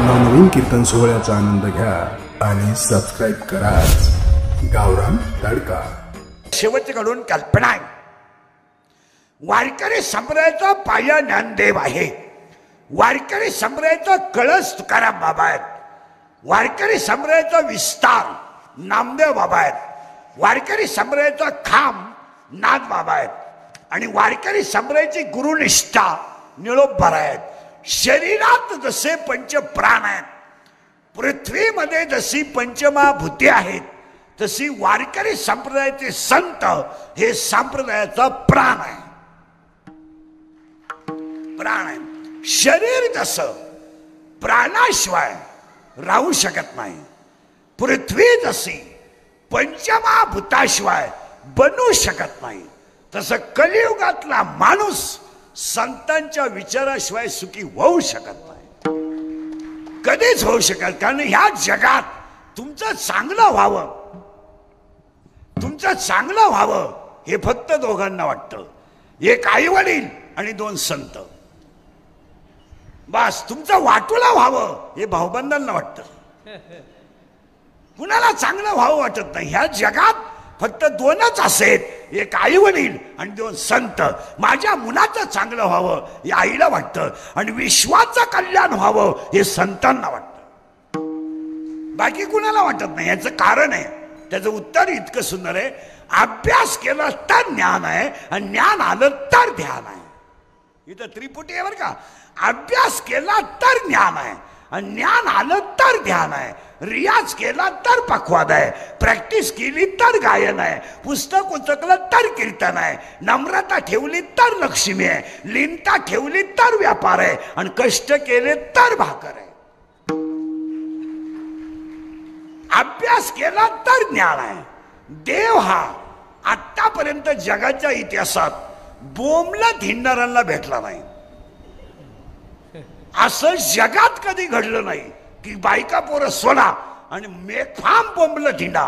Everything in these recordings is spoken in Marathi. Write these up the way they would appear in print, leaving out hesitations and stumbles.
नवनवीन कीर्तन सोहळ्याचा आनंद घ्या आणि सबस्क्राइब करा गावरान तडका। शेवटकडून कल्पना आहे, वारकरी संप्रदायाचा पाया ज्ञानदेव आहे, वारकरी संप्रदायाचा कळस तुकाराम बाबा आहेत, वारकरी संप्रदायाचा विस्तार नामदेव बाबा आहेत, वारकरी संप्रदायाचा खांब नाथ बाबा आहेत आणि वारकरी संप्रदायाची गुरुनिष्ठा निळोबा आहेत। शरीरात जसे पंच प्राण आहेत, पृथ्वीमध्ये जशी पंचमहाभूते आहेत, तशी वारकरी संप्रदायाचे संत हे संप्रदायाचा प्राण आहे, प्राण आहे। शरीर जसं प्राणाशिवाय राहू शकत नाही, पृथ्वी जशी पंचमहाभूताशिवाय बनू शकत नाही, तसं कलियुगातला माणूस संतांच्या विचाराशिवाय सुखी होऊ शकत नाही, कधीच होऊ शकत। कारण ह्या जगात तुमचं चांगलं व्हावं, तुमचं चांगलं व्हावं हे फक्त दोघांना वाटतं, एक आई वडील आणि दोन संत। बस तुमचं वाटोला व्हावं हे भाऊबंधांना वाटतं, कुणाला चांगलं व्हावं वाटत नाही। ह्या जगात फक्त दोनच असेल, एक आई वडील आणि दोन संत। माझ्या मुलाचं चांगलं व्हावं हे आईला वाटतं आणि विश्वाचं कल्याण व्हावं हे संतांना वाटतं, बाकी कुणाला वाटत नाही। याचं कारण आहे, त्याचं उत्तर इतकं सुंदर आहे, अभ्यास केला तर ज्ञान आहे आणि ज्ञान आलं तर ध्यान आहे। इथं त्रिपुटी आहे बरं का, अभ्यास केला तर ज्ञान आहे आणि ज्ञान आलं तर ध्यान आहे, रियाज केला तर पक्वाद आहे, प्रॅक्टिस केली तर गायन आहे, पुस्तक उचकलं तर कीर्तन आहे, नम्रता ठेवली तर लक्ष्मी आहे, लीनता ठेवली तर व्यापार आहे आणि कष्ट केले तर भाकर आहे। अभ्यास केला तर ज्ञान आहे। देव हा आतापर्यंत जगाच्या इतिहासात बोंबलत हिंडणाऱ्यांना भेटला नाही, असं जगात कधी घडलं नाही की बायका पोरं सोडा आणि मेफाम बोंबलत हिंडा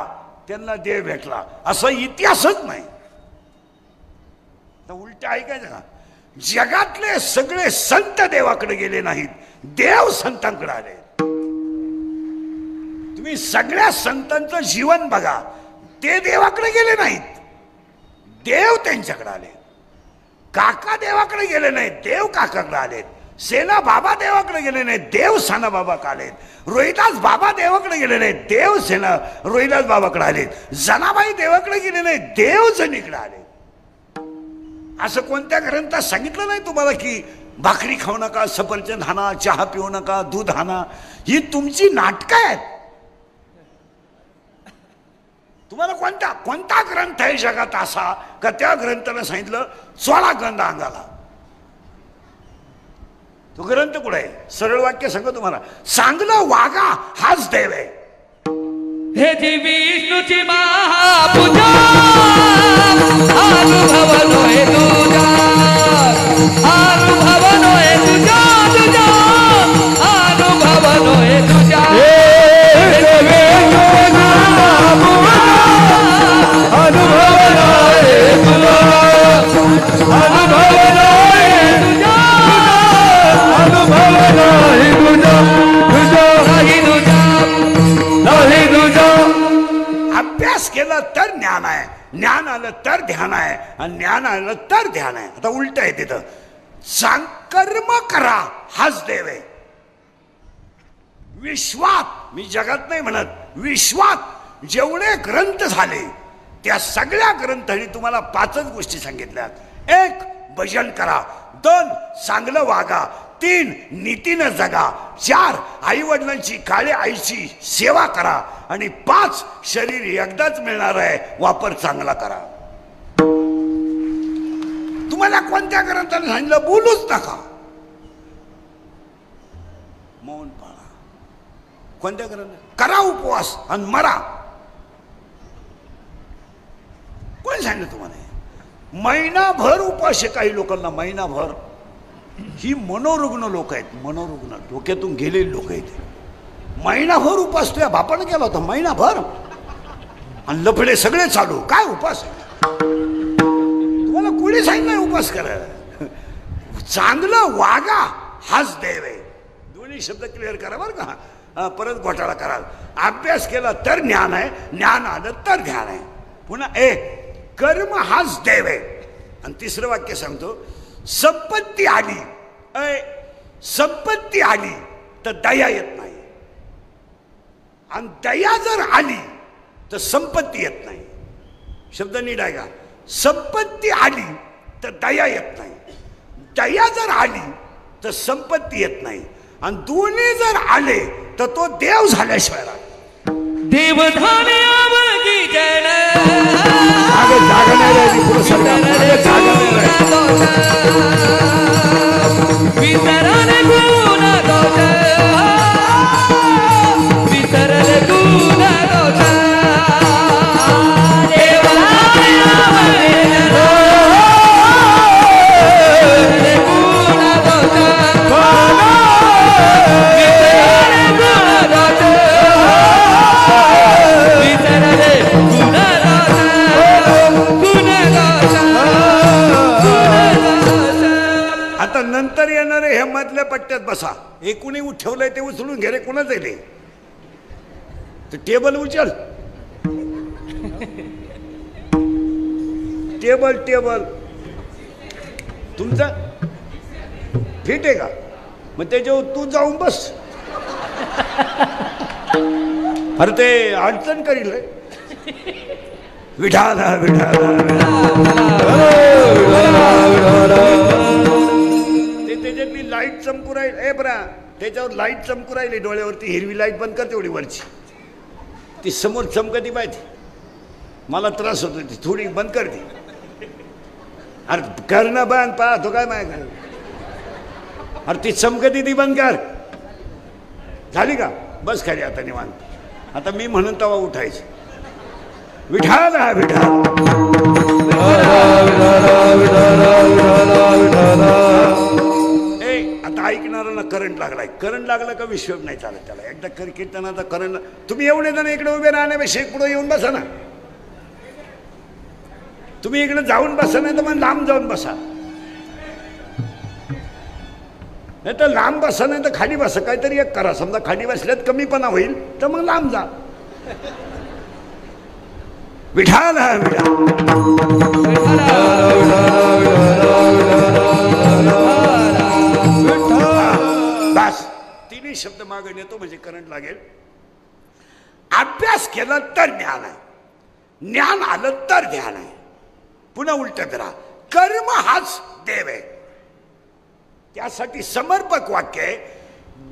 त्यांना देव भेटला, असा इतिहासच नाही। तर उलट ऐकायचं का, जगातले सगळे संत देवाकडे गेले नाहीत, देव संतांकडे आले। तुम्ही सगळ्या संतांचं जीवन बघा, ते देवाकडे गेले नाहीत, देव त्यांच्याकडे आले। काका देवाकडे गेले नाहीत, देव काकाकडे आलेत। सेना बाबा देवाकडे गेले नाहीत, देव साना बाबाकडे आलेत। रोहिदास बाबा देवाकडे गेले नाहीत, देव सेना रोहिदास बाबाकडे आलेत। जनाबाई देवाकडे गेले नाहीत, देव जनीकडे आलेत। असं कोणत्या ग्रंथात सांगितलं नाही तुम्हाला की भाकरी खाऊ नका, सफरचंद हाना, चहा पिऊ नका, दूध हाना, ही तुमची नाटकं आहेत। तुम्हाला कोणता ग्रंथ आहे जगात असा का त्या ग्रंथाला सांगितलं चोळा गंध अंगाला? तो ग्रंथ कुठे आहे? सरळ वाक्य सांगतो तुम्हाला, चांगलं वागा हाच देव आहे। हे जी विष्णूची महापूजा अनुभव नोहे तुझा, अनुभव नोहे तुझा, तुझा अनुभव नोहे तुझा। अभ्यास केला तर ज्ञान आहे, ज्ञान आलं तर ध्यान आहे आणि ज्ञान आलं तर ध्यान आहे। आता उलट आहे, तिथं सांग कर्म करा हाच देव आहे। विश्वात, मी जगात नाही म्हणत, विश्वात जेवढे ग्रंथ झाले त्या सगळ्या ग्रंथांनी तुम्हाला 5च गोष्टी सांगितल्यात। 1 भजन करा, 2 चांगलं वागा, 3 नीतीनं जगा, 4 आई वडिलांची काळ्या आईची सेवा करा आणि 5 शरीर एकदाच मिळणार आहे, वापर चांगला करा। तुम्हाला कोणत्या ग्रंथाने सांगितलं बोलूच नका, मौन पाळा। कोणत्या ग्रंथ? करा उपवास आणि मरा, कोण सांगितलं तुम्हाला? महिनाभर उपास आहे काही लोकांना, महिनाभर। ही मनोरुग्ण लोक आहेत, मनोरुग्ण, डोक्यातून गेलेले लोक आहेत। महिनाभर उपास तुझ्या बापाने केला होता, महिनाभर, आणि लफडे सगळे चालू, काय उपास आहे? तुम्हाला कोणी सांगितलं उपास करायला? चांगलं वागा हाच देव आहे। दोन्ही शब्द क्लिअर करा बरं का, परत घोटाळा कराल. अभ्यास केला तर ज्ञान आहे, ज्ञान आलं तर ध्यान आहे. पुन्हा कर्म हाच देव आहे. आणि तिसरं वाक्य सांगतो, संपत्ती आली, संपत्ती आली तर दया येत नाही, आणि दया जर आली तर संपत्ती येत नाही. शब्द नीट आहे का? संपत्ती आली तर दया येत नाही, दया जर आली तर संपत्ती येत नाही, आणि दोन्ही जर आले तर तो देव झाल्याशिवाय राहत. देवधाने आवगी जण आगे जागा नाही राहिली, पुढे सरका, आगे जागा नाही राहिली. विसरले गुण दोष, विसरले गुण दोष. देवधाने आवगी जण, विसरले गुण दोष, विसरले गुण दोष, विसरले गुण आता नंतर येणारे ह्या मधल्या पट्ट्यात बसा. एकूणी उठवलंय ते उचलून घे रे. कोणाच आहे ते टेबल उचल. टेबल टेबल तुमचा फिट आहे का? मग त्याच्यावर तू जाऊन बस. अरे ते अडचण करील रे. विठाला ते त्याच्यातली लाईट चमकू राहील. बरा त्याच्यावर लाईट चमकू राहिली डोळ्यावरती. हिरवी लाईट बंद कर तेवढी वरची. ती समोर चमकती पाहिजे. मला त्रास होतो ती थोडी बंद कर ती. अरे करणं बंद पाहतो काय माय काय. अरे ती चमकती ती बंद कर. झाली का? बस खाली आता निवांत. आता मी म्हणून तेव्हा उठायचं. विठाल विठाल आता ऐकणाऱ्यांना करंट लागलाय. करंट लागला का विश्व नाही चालत त्याला. एकदा कीर्तनाचा करंट. तुम्ही एवढे जण इकडे उभे राहण्यापेक्षा पुढे येऊन बसा ना. तुम्ही इकडे जाऊन बसा, नाही तर मग लांब जाऊन बसा. नाही तर लांब बसा, नाही तर खाली बसा. काहीतरी एक करा. समजा खाली बसल्यात कमीपणा होईल तर मग लांब जा. विठाल बस तिन्ही शब्द मागे नेतो म्हणजे करंट लागेल. अभ्यास केला तर ज्ञान आहे, ज्ञान आलं तर ध्यान आहे. पुन्हा उलट करा. कर्म हाच देव आहे. त्यासाठी समर्पक वाक्य आहे.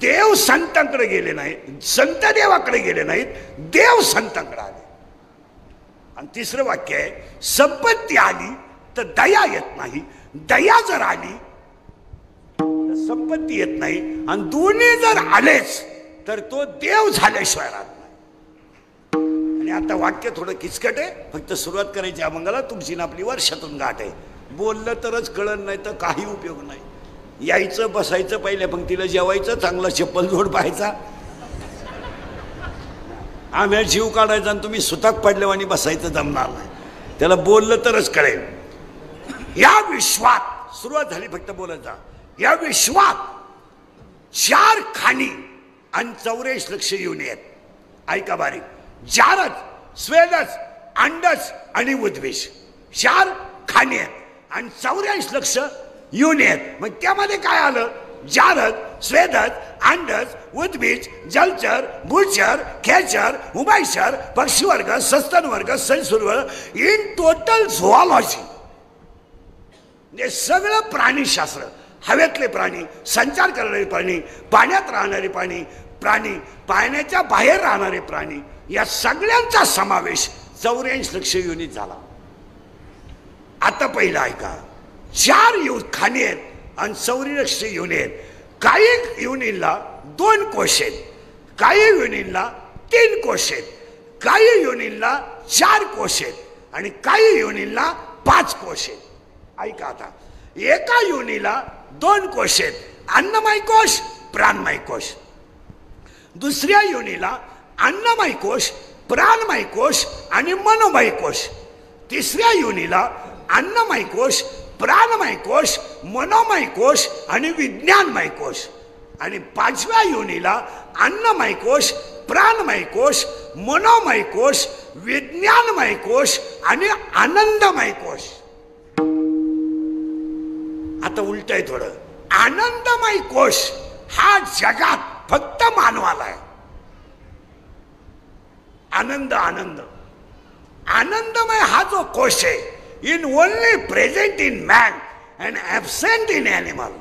देव संतांकडे गेले नाहीत, संत देवाकडे गेले नाहीत, देव संतांकडे आले. आणि तिसरं वाक्य आहे, संपत्ती आली तर दया येत नाही, दया जर आली तर संपत्ती येत नाही, आणि दोन्ही जर आलेच तर तो देव झाल्याशिवाय राहत नाही. आणि आता वाक्य थोडं किचकट आहे. फक्त सुरुवात करायची अमंगला. तुमची ना आपली वर्षातून गाठ आहे. बोललं तरच कळलं, नाही तर काही उपयोग नाही. यायचं बसायचं, पहिल्या पंक्तीला जेवायचं, चांगला चप्पल जोड पाहायचा, आम्ही जीव काढायचा, आणि तुम्ही सुताक पडल्यावानी बसायचं जमणार नाही. त्याला बोललं तरच कळेल. या विश्वात सुरुवात झाली, फक्त बोलत जा. या विश्वात 4 खाणी आणि 84 लक्ष येऊन आहेत. ऐका बारीक. जारज, स्वेदज, अंडज आणि उद्विष 4 खाणी आहेत आणि 84 लक्ष येऊन आहेत. मग त्यामध्ये काय आलं? जारद, स्वेदज, अंडज, उद्भिज, जलचर, भूचर, खेचर, उभयचर, पक्षीवर्ग, सस्तन वर्ग, सरीसृप, इन टोटल झोऑलॉजी. हे सगळं प्राणीशास्त्र. हवेतले प्राणी, संचार करणारे प्राणी, पाण्यात राहणारे प्राणी, पाण्याच्या बाहेर राहणारे प्राणी, या सगळ्यांचा समावेश 84 लक्ष युनिट झाला. आता पहिलं ऐका. 4 खाणी आहेत आणि 84 लक्ष युनिट आहेत. काही युनिटला 2 कोश आहेत, काही युनिटला 3 कोश आहेत, काही युनिटला 4 कोश आहेत, आणि काही युनिटला 5 कोश आहेत. ऐका आता. एका युनिटला 2 कोश आहेत, अन्नमय कोश, प्राणमय कोश. दुसऱ्या युनिटला अन्नमय कोश, प्राणमय कोश आणि मनोमय कोश. तिसऱ्या युनिटला अन्नमय कोश, प्राणमय कोश, मनोमय कोश आणि विज्ञानमय कोश. आणि 5व्या योनीला अन्नमय कोश, प्राणमय कोश, मनोमय कोश, विज्ञानमय कोश आणि आनंदमय कोश. आता उलट आहे थोडं. आनंदमय कोश हा जगात फक्त मानवाला आहे. आनंद आनंद आनंदमय हा जो कोश आहे in only present in man and absent in animal.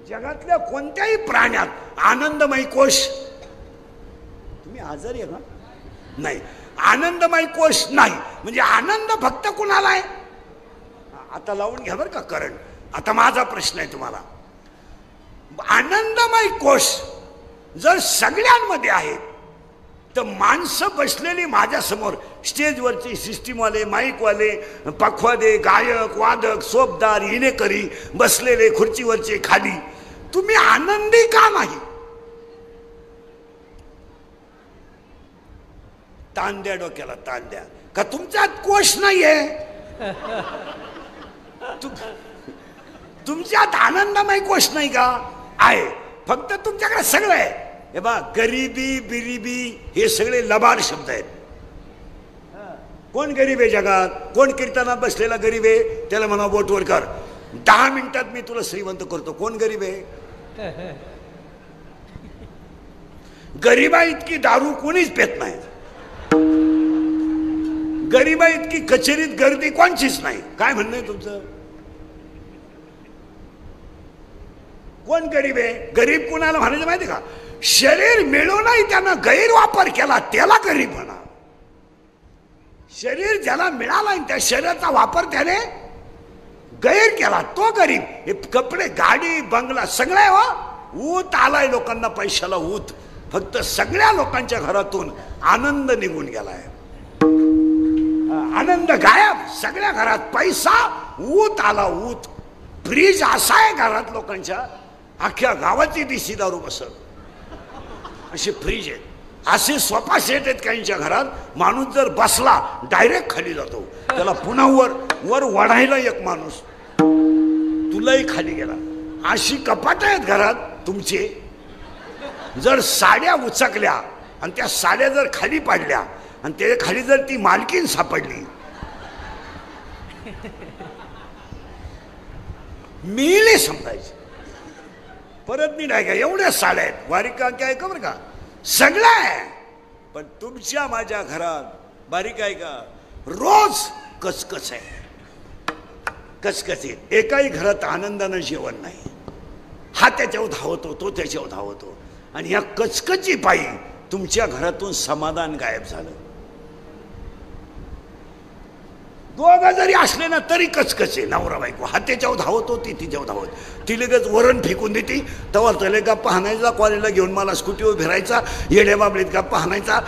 जगातल्या कोणत्याही प्राण्यात आनंदमय कोश. तुम्ही आजारी आहे का? नाही, आनंदमय कोश नाही. म्हणजे आनंद फक्त कुणाला आहे? आता लावून घ्या बरं का करंट. आता माझा प्रश्न आहे तुम्हाला. आनंदमय कोश जर सगळ्यांमध्ये आहे तर माणसं बसलेली माझ्या समोर, स्टेजवरचे सिस्टीमवाले, माईकवाले, पखवादे, गायक, वादक, सोपदार, इनेकरी बसलेले खुर्चीवरचे खाली, तुम्ही आनंदी का नाही? ताण द्या डोक्याला, ताण द्या. का तुमच्यात कोश नाहीये? तुमच्यात आनंदमय कोश नाही का? आहे. फक्त तुमच्याकडे सगळं आहे. हे बा, गरिबी बिरिबी हे सगळे लबाड शब्द आहेत. कोण गरीब आहे जगात? कोण कीर्तनात बसलेला गरीब आहे? त्याला म्हणा बोटवर कर, 10 मिनिटात मी तुला श्रीमंत करतो. कोण गरीब आहे? गरिबा इतकी दारू कोणीच पेत नाही. गरिबा इतकी कचेरीत गर्दी कोणचीच नाही. काय म्हणणं आहे तुमचं? कोण गरीब आहे? गरीब कोणाला म्हणायचं माहिती का? शरीर मिळूनही त्यानं गैरवापर केला त्याला गरीब म्हणा. शरीर ज्याला मिळाला त्या शरीराचा वापर त्याने गैर केला तो गरीब. हे कपडे, गाडी, बंगला सगळं आहे. ऊत आलाय लोकांना, पैशाला ऊत. फक्त सगळ्या लोकांच्या घरातून आनंद निघून गेलाय. आनंद गायब. सगळ्या घरात पैसा, ऊत आला, ऊत. फ्रीज असा आहे घरात लोकांच्या, अख्ख्या गावाची दिशी दारू बसत असे फ्रीज आहेत. असे सोफा सेट आहेत काहींच्या घरात. माणूस जर बसला डायरेक्ट खाली जातो. त्याला पुन्हा वर वढायला एक माणूस, तुलाही खाली गेला. अशी कपाट आहेत घरात तुमचे. जर साड्या उचकल्या आणि त्या साड्या जर खाली पाडल्या आणि त्याच्या खाली जर ती मालकीन सापडली, मिळले समजायचे. परत मी नाही का एवढ्या साड्या आहेत. बारीका काय का बरं का? सगळं आहे. पण तुमच्या माझ्या घरात बारीक आहे का? रोज कचकच आहे, कचकच आहे. एकाही घरात आनंदानं जेवण नाही. हा त्याच्यावर धावतो, तो त्याच्यावर धावतो. आणि या कचकची पायी तुमच्या घरातून समाधान गायब झालं. दोघं जरी असले ना तरी कचकच आहे. नवरा बायको, हा त्याच्यावर धावतो, ती तिच्यावर धावत. ती लगेच वरण फेकून देते. तेव्हा त्याला गप्पा हाणायचा, कॉलेजला घेऊन मला स्कूटीवर फिरायचा, येड्या बाबलीत गप्पा हाणायचा.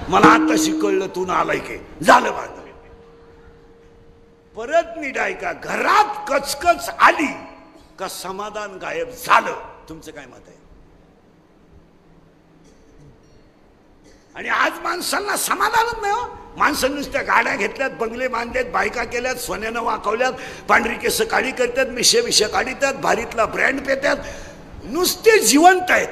मला आता शिकवलं तू ना आलाय की झालं बांध. परत नीट ऐका, घरात कचकच आली का समाधान गायब झालं. तुमचं काय मत आहे? आणि आज माणसांना समाधानच नाही हो. माणसं नुसत्या गाड्या घेतल्यात, बंगले बांधलेत, बायका केल्यात, सोन्यानं वाकवल्यात, पांढरी केस काळी करतात, मिशे काढतात, भारीतला ब्रँड पेतात, नुसते जिवंत आहेत.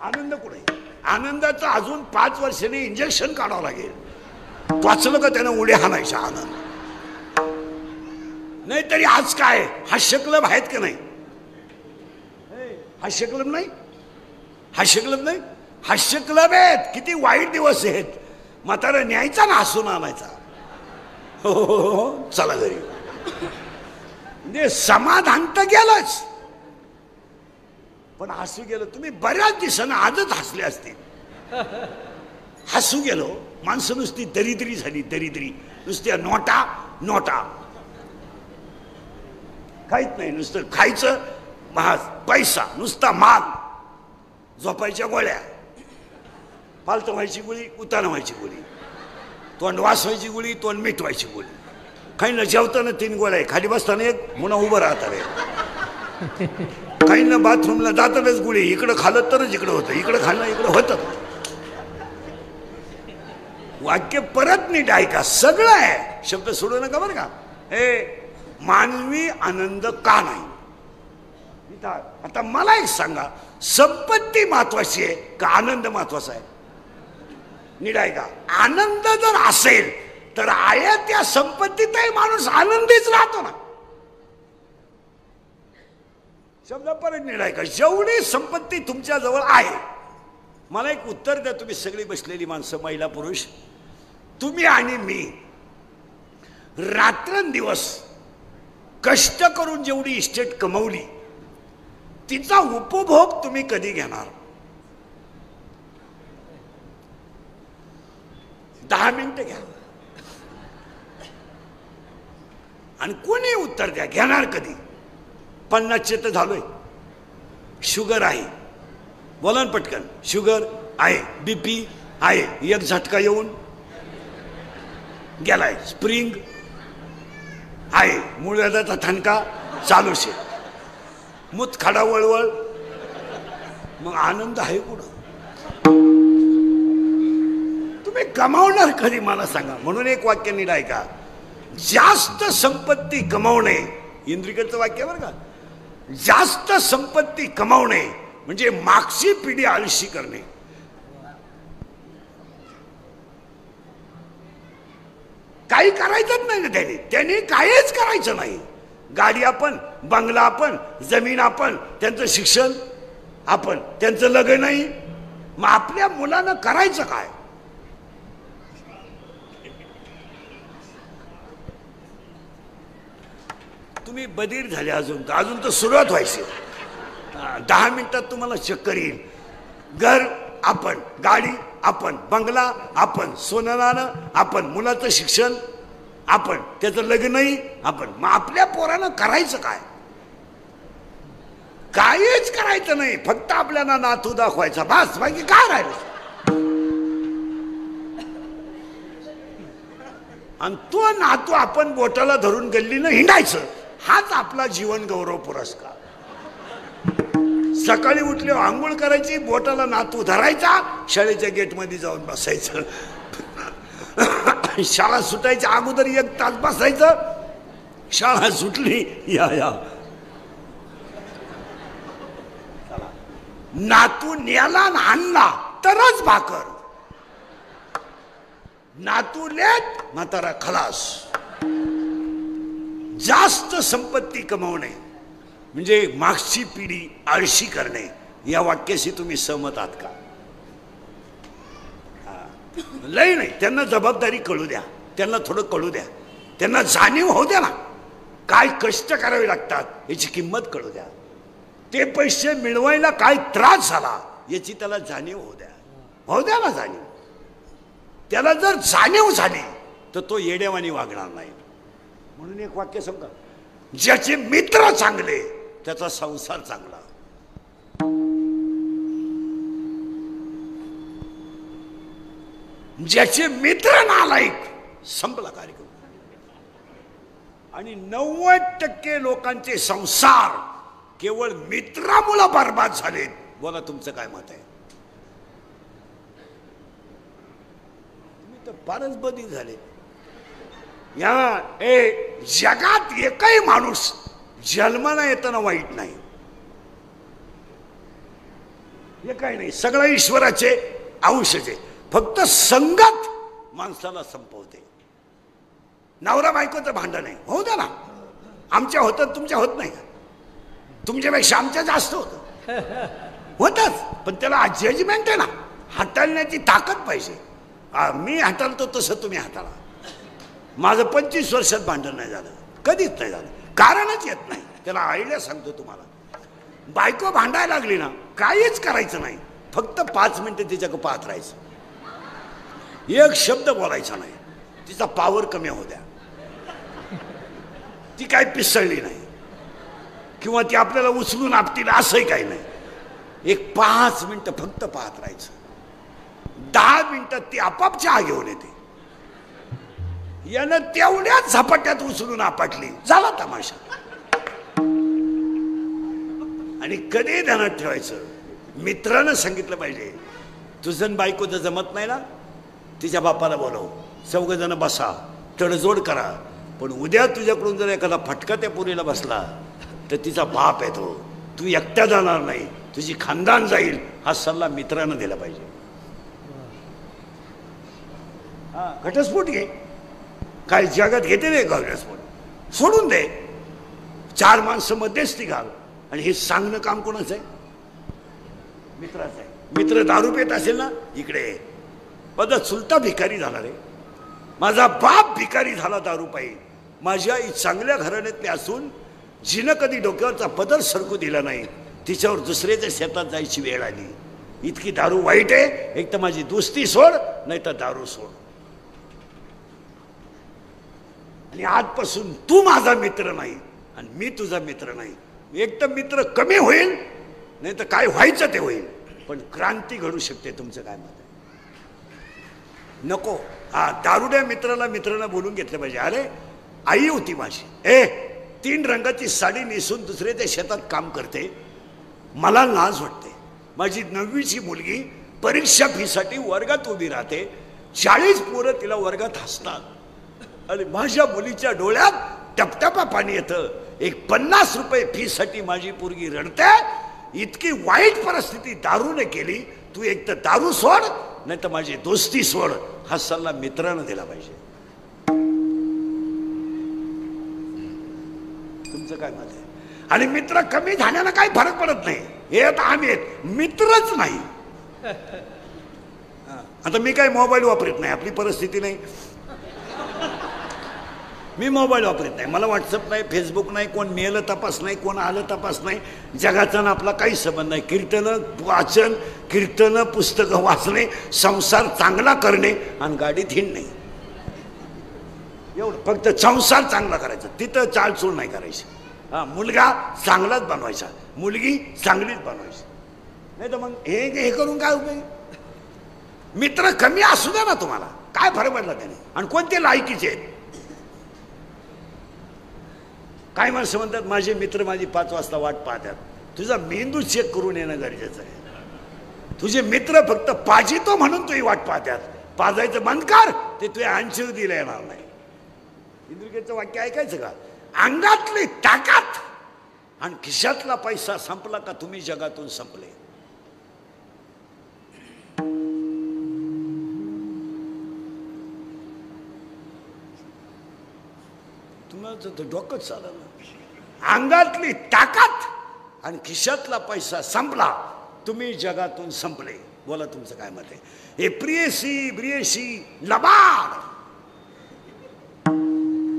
आनंद कुठे? आनंदाचं अजून 5 वर्षांनी इंजेक्शन काढावं लागेल. वाचलं का त्यानं उड्या हाणायचा आनंद. नाही तरी आज काय हास्य क्लब आहेत का नाही? हास्य क्लब नाही, हास्य क्लब नाही, हास्य क्लब आहेत. किती वाईट दिवस आहेत. म्हातारा न्यायचा ना हसून आणायचा. हो चला घरी. म्हणजे समाधान तर गेलंच, पण हसू गेलो. तुम्ही बऱ्याच दिवसानं आजच हसले असतील. हसू गेलो. माणसं नुसती दरिद्री झाली, दरिद्री. नुसत्या नोटा नोटा, काहीच नाही. नुसतं खायचं, पैसा, नुसता माल, झोपायच्या गोळ्या, पालतं व्हायची गोळी, उताना व्हायची गोळी, तोंड वाचवायची गोळी, तोंड मिटवायची गोळी. काहींना जेवताना 3 गोळ्या आहे, खाली बसताना एक, पुन्हा उभं राहता रे. काहींना बाथरूमला जातानाच गोळी, इकडं खाल्लं तरच इकडं होतं, इकडं खाल्लं इकडं होतं. वाक्य परत नीट ऐका. सगळं आहे. शब्द सोडू नका बरं का. हे मानवी आनंद का नाही? आता मला एक सांगा, संपत्ती महत्वाची आहे का आनंद महत्वाचा आहे? नीट आहे का? आनंद जर असेल तर आहे त्या संपत्तीतही माणूस आनंदीच राहतो ना. शब्द परत नीट आहे का? जेवढी संपत्ती तुमच्या जवळ आहे, मला एक उत्तर द्या तुम्ही सगळी बसलेली माणसं, महिला पुरुष, तुम्ही आणि मी रात्रंदिवस कष्ट करून जेवढी इस्टेट कमवली तिचा उपभोग तुम्ही कधी घेणार? 10 मिनिटं घ्या आणि कोणी उत्तर द्या, घेणार कधी? 50 तर झालोय. शुगर आहे, बोला ना पटकन. शुगर आहे, बीपी आहे, एक झटका येऊन गेलाय, स्प्रिंग आहे, मूळव्याधाचा ठणका चालू शे, मुतखडा वळवळ, मग आनंद आहे कुठं? तुम्ही कमावणार कधी मला सांगा. म्हणून एक वाक्य नीट आहे का, जास्त संपत्ती कमावणे, इंद्रिकडचं वाक्य बरं का, जास्त संपत्ती कमावणे म्हणजे मागची पिढी आळशी करणे. काही करायचंच नाही ना त्यांनी काहीच करायचं नाही. गाडी आपण, बंगला आपण, जमीन आपण, त्यांचं शिक्षण आपण, त्यांचं लग्न नाही. मग आपल्या मुलांना करायचं काय? तुम्ही बधीर झाले, अजून तर सुरुवात व्हायची. 10 मिनिटात तुम्हाला चक्कर येईल. घर आपण, गाडी आपण, बंगला आपण, सोनं नाणं आपण, मुलाचं शिक्षण आपण, त्याचं लग्नही आपण. मग आपल्या पोरानं करायचं काय? काहीच करायचं नाही, फक्त आपल्याला नातू दाखवायचा, बस. बाकी काय राहिलं? आणि तो नातू आपण बोटाला धरून गल्लीनं हिंडायचं, हाच आपला जीवन गौरव पुरस्कार. सकाळी उठले आंघोळ करायची, बोटाला नातू धरायचा, शाळेच्या गेटमध्ये जाऊन बसायचं. शाळा सुटायच्या अगोदर 1 तास बसायचं, शाळा सुटली या नातू न्याला आणला तरच भाकर. नातू लेट, म्हातारा खलास. जास्त संपत्ती कमावणे म्हणजे मागची पिढी आळशी करणे. या वाक्याशी तुम्ही सहमत आहात का? लय नाही, त्यांना जबाबदारी कळू द्या, त्यांना थोडं कळू द्या, त्यांना जाणीव होऊ द्या ना, काय कष्ट करावे लागतात याची किंमत कळू द्या. ते पैसे मिळवायला काय त्रास झाला याची त्याला जाणीव होऊ द्या ना जाणीव. त्याला जर जाणीव झाली तर तो येडेवानी वागणार नाही. म्हणून एक वाक्य सांगा, ज्याचे मित्र चांगले त्याचा संसार चांगला. ज्याचे मित्र नालायक, संपला कार्यक्रम. आणि 90% लोकांचे संसार केवळ मित्रामुळे बर्बाद झालेत. बोला तुमचं काय मत आहे? तुम्ही तर फारच बदली झाले. जगात एकही माणूस जन्माला येताना वाईट नाही, हे काही नाही, सगळं ईश्वराचे अंशचे. फक्त संगत माणसाला संपवते. नवरा बायकोचं भांडण आहे, होऊ द्या ना. आमच्या होतं, तुमच्या होत नाही का? तुमच्यापेक्षा आमच्या जास्त होतच, पण त्याला जजमेंट आहे ना, हाताळण्याची ताकद पाहिजे. मी हाताळतो तसं तुम्ही हाताळा. माझं 25 वर्षात भांडण नाही झालं, कधीच नाही झालं, कारणच येत नाही. त्याला आयडिया सांगतो तुम्हाला. बायको भांडायला लागली ना, काहीच करायचं नाही, फक्त 5 मिनिटं तिच्याकडे पाहत राहायचं, एक शब्द बोलायचा नाही. तिचा पावर कमी होऊ द्या. ती काय पिसळली नाही किंवा ती आपल्याला उचलून आपतील असंही काही नाही. एक 5 मिनिटं फक्त पाहत राहायचं. 10 मिनिटात ती आपाप चहा घेऊन येते. यानं तेवढ्याच झपाट्यात उचलून आपटली, झाला तमाशा. आणि कधी ध्यानात ठेवायचं, मित्रानं सांगितलं पाहिजे, तुझं बायकोचं जमत नाही ना, तिच्या बापाला बोलव, 4 जण बसा, तडजोड करा, पण उद्या तुझ्याकडून जर एखादा फटका त्या पोरीला बसला तर तिचा बाप आहे तो, तू एकटा जाणार नाही, तुझी खानदान जाईल. हा सल्ला मित्रानं दिला पाहिजे. हा घटस्फोट घे, काय जगात घेते नाही का घटस्फोट, सोडून दे. 4 माणसं मध्यस्थी घाल. आणि हे सांगणं काम कोणाचं आहे? मित्राचं आहे. मित्र दारू पित असेल ना, इकडे माझा चुलता भिकारी झाला रे, माझा बाप भिकारी झाला दारू पायी. माझी आई चांगल्या घराण्यातली असून जिनं कधी डोक्यावरचा पदर सरकू दिला नाही, तिच्यावर दुसऱ्याच्या शेतात जायची वेळ आली. इतकी दारू वाईट आहे. एक तर माझी दोस्ती सोड, नाही तर दारू सोड. आणि आजपासून तू माझा मित्र नाही आणि मी तुझा मित्र नाही. एक तर मित्र कमी होईल, नाही तर काय व्हायचं ते होईल, पण क्रांती घडू शकते. तुमचं काय मत आहे? नको. हा दारुड्या मित्राला बोलून घेतलं पाहिजे. अरे आई होती माझी, 3 रंगाची साडी नेसून दुसऱ्याच्या शेतात काम करते, मला लाज वाटते. माझी 9वीची मुलगी परीक्षा फीसाठी वर्गात उभी राहते, 40 पोरं तिला वर्गात हसतात आणि माझ्या मुलीच्या डोळ्यात टपटपा पाणी येतं. एक 50 रुपये फीसाठी माझी पोरगी रडते. इतकी वाईट परिस्थिती दारूने केली. तू एक तर दारू सोड, नाही तर माझी दोस्ती सोड. हा सल्ला मित्रानं दिला पाहिजे. तुमचं काय मत आहे? आणि मित्र कमी झाल्यानं काही फरक पडत नाही. हे आता आम्ही आहेत, मित्रच नाही. आता मी काय मोबाईल वापरत नाही, आपली परिस्थिती नाही. मी मोबाईल वापरत नाही, मला व्हॉट्सअप नाही, फेसबुक नाही, कोण मेलं तपास नाही, कोण आलं तपास नाही. जगाचा आपला काही संबंध नाही. कीर्तनं पुस्तकं वाचणे, संसार चांगला करणे आणि गाडीत हिंडणे, एवढं. फक्त संसार चांगला करायचा, तिथं चालचूल नाही करायची. हा मुलगा चांगलाच बनवायचा, मुलगी चांगलीच बनवायची. नाही तर मग हे करून काय उपयोग? मित्र कमी असू द्या ना, तुम्हाला काय फरक पडला त्याने? आणि कोणते लायकीचे आहेत? काय माणसं म्हणतात माझे मित्र माझी 5 वाजता वाट पाहतात. तुझा मेंदू चेक करून येणं गरजेचं आहे. तुझे मित्र फक्त पाजितो म्हणून तुझी वाट पाहतात. पाजायचं बंद कर, ते तुझ्या अंशू दिला येणार नाही. इंद्रिकेचं वाक्य ऐकायचं का? अंगातली ताकद आणि खिशातला पैसा संपला का तुम्ही जगातून संपले. तुम्हाला डोकंच चाललं. अंगातली ताकद आणि खिशातला पैसा संपला, तुम्ही जगातून संपले. बोला तुमचं काय मत आहे? हे प्रियसी लबाड.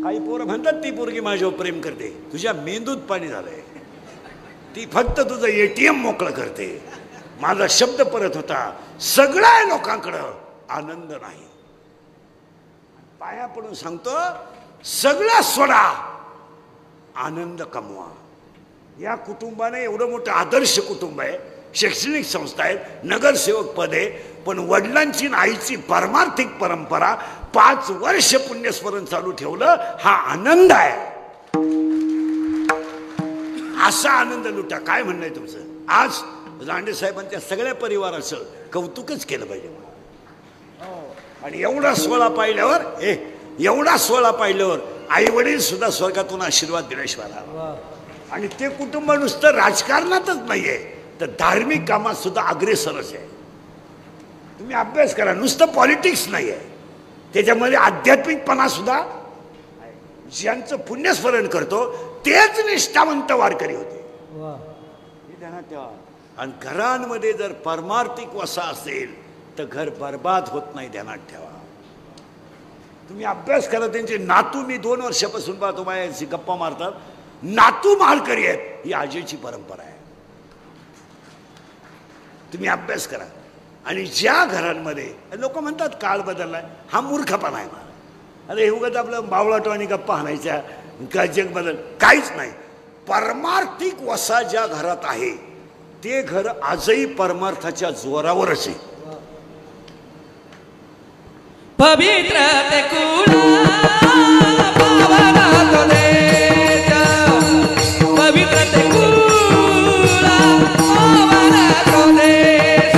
काही पोरं म्हणतात ती पोरगी माझ्यावर प्रेम करते, तुझ्या मेंदूत पाणी झालंय. ती फक्त तुझं ATM मोकळं करते. माझा शब्द परत होता, सगळ्या लोकांकडं आनंद नाही. पाया पडून सांगतो, सगळं सोडा, आनंद कमवा. या कुटुंबाने एवढं मोठं आदर्श कुटुंब आहे, शैक्षणिक संस्था आहेत, नगरसेवक पद आहे, पण वडिलांची आईची परमार्थिक परंपरा 5 वर्ष पुण्यस्मरण चालू ठेवलं. हा आनंद आहे. असा आनंद लुटा. काय म्हणणं आहे तुमचं? आज रांडे साहेबांच्या सगळ्या परिवाराचं कौतुकच केलं पाहिजे. आणि एवढा सोहळा पाहिल्यावर आई वडील सुद्धा स्वर्गातून आशीर्वाद दिल्याशिवाय. आणि ते कुटुंब नुसतं राजकारणातच नाहीये, तर धार्मिक कामात सुद्धा अग्रेसरच आहे. तुम्ही अभ्यास करा, नुसतं पॉलिटिक्स नाहीये, त्याच्यामध्ये आध्यात्मिकपणा सुद्धा. ज्यांचं पुण्यस्मरण करतो तेच निष्ठावंत वारकरी होते. ध्यानात ठेवा. आणि घरांमध्ये जर परमार्थिक वसा असेल तर घर बर्बाद होत नाही. ध्यानात ठेवा. तुम्ही अभ्यास करा. त्यांचे नातू मी 2 वर्षापासून पाहतो, माझ्याशी गप्पा मारतात. नातू माळकरी आहेत. ही आजीची परंपरा आहे. तुम्ही अभ्यास करा. आणि ज्या घरांमध्ये लोक म्हणतात काळ बदललाय, हा मूर्खपणा आहे. अरे हे उगाच आपलं बावळाटो आणि गप्पा हाणायच्या, का जग बदल, काहीच नाही. परमार्थिक वसा ज्या घरात आहे ते घर आजही परमार्थाच्या जोरावरच आहे. पवित्र ते कुळा पावना तो देश, पवित्र ते कुळा पावना तो देश,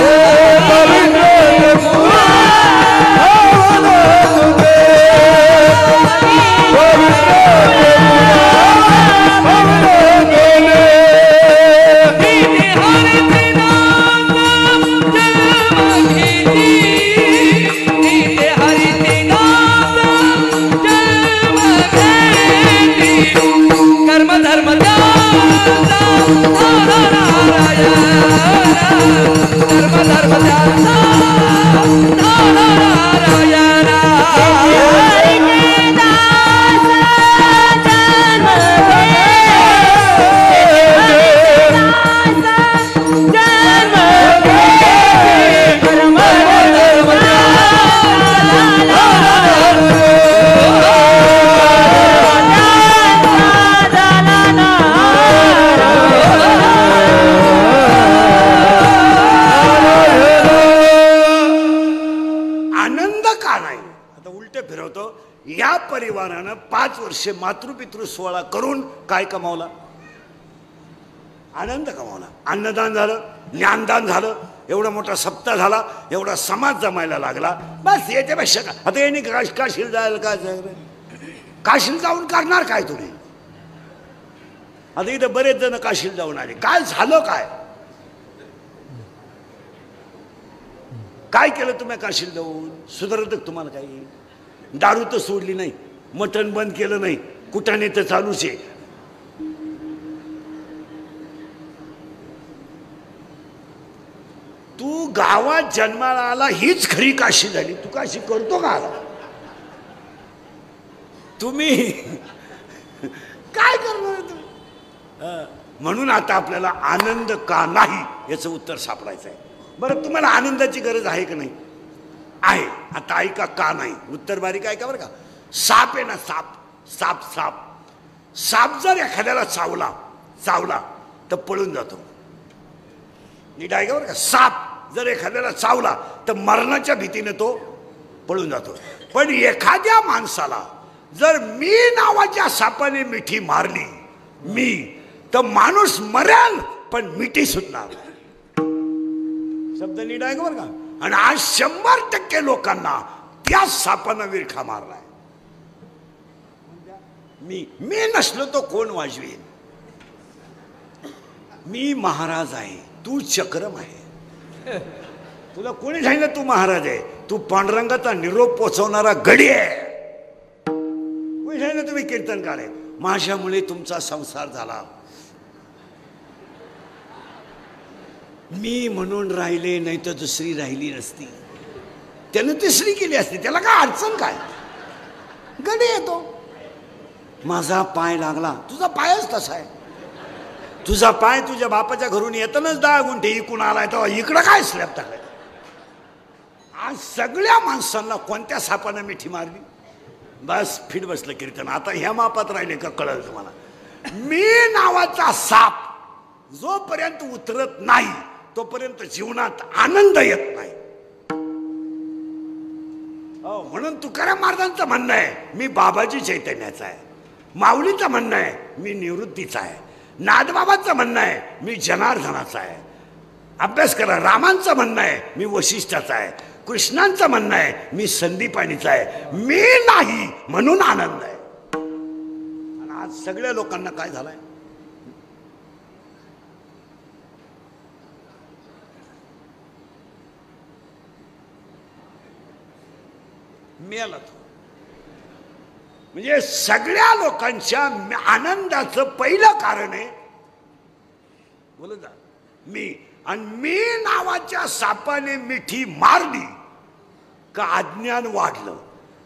पवित्र ते कुळा पावना तो देश, पवित्र या परिवारानं 5 वर्षे मातृपितृ सोहळा करून काय कमावला? आनंद कमावला. अन्नदान झालं, ज्ञानदान झालं, एवढा मोठा सप्ताह झाला, एवढा समाज जमायला लागला. बस याच्यापेक्षा का आता यांनी काशीला जायला काय? काशीला जाऊन करणार काय तुम्ही? आता इथं बरेच जण काशीला जाऊन आले. काय झालं? काय केलं तुम्ही काशीला जाऊन? सुधारत तुम्हाला काही? दारू तर सोडली नाही, मटण बंद केलं नाही, कुठाने तर चालूच आहे. तू गावात जन्माला आला हीच खरी काशी झाली. तू काशी करतो का? तुम्ही काय करणार तुम्ही? म्हणून आता आपल्याला आनंद का नाही याचं उत्तर सापडायचं आहे. बरं, तुम्हाला आनंदाची गरज आहे का नाही? आहे. आता ऐका का नाही. उत्तर बारीक ऐका बरं का. साप आहे ना, साप साप साप साप जर एखाद्याला चावला तर पळून जातो. नीट ऐका बरं का. साप जर एखाद्याला चावला तर मरणाच्या भीतीने तो पळून जातो. पण एखाद्या माणसाला जर मी नावाच्या सापाने मिठी मारली तर माणूस मरेल पण मिठी सुटणार. शब्द नीट ऐका बरं का. आणि आज 100% लोकांना त्या सापानं विरखा मारलाय. मी नसलो तो कोण वाजवेल? मी महाराज आहे, तू चक्रम आहे. तुला कोणी सांगितलं तू महाराज आहे? तू पांडुरंगाचा निरोप पोचवणारा गडी आहे. कोणी सांगितलं तुम्ही कीर्तनकार आहे? माझ्यामुळे तुमचा संसार झाला. मी म्हणून राहिले, नाही तर दुसरी राहिली नसती. त्यानं तिसरी केली असती. त्याला काय अडचण काय? गडी येतो. माझा पाय लागला. तुझा पायच तसा आहे. तुझा पाय तुझ्या बापाच्या घरून येतानाच 10 गुंठे इकून आलाय, तेव्हा इकडं काय स्लॅब टाकलाय? आज सगळ्या माणसांना कोणत्या सापानं मिठी मारली? बस फिट बसलं कीर्तन. आता ह्या मापात राहिले का कळलं तुम्हाला? मी नावाचा साप जोपर्यंत उतरत नाही तोपर्यंत जीवनात आनंद येत नाही. म्हणून तुकाराम महाराजांचं म्हणणं आहे मी बाबाजी चैतन्याचा आहे. माऊलीचं म्हणणं आहे मी निवृत्तीचा आहे. नादबाबांचं म्हणणं आहे मी जनार्दनाचा आहे. अभ्यास करा. रामांचं म्हणणं आहे मी वशिष्ठाचा आहे. कृष्णांचं म्हणणं आहे मी संदीपानीचा आहे. मी नाही म्हणून आनंद आहे. आणि आज सगळ्या लोकांना काय झालंय? मेला तो. म्हणजे सगळ्या लोकांच्या आनंदाचं पहिलं कारण आहे बोलत जा मी. आणि मी नावाच्या सापाने मिठी मारली का अज्ञान वाढलं.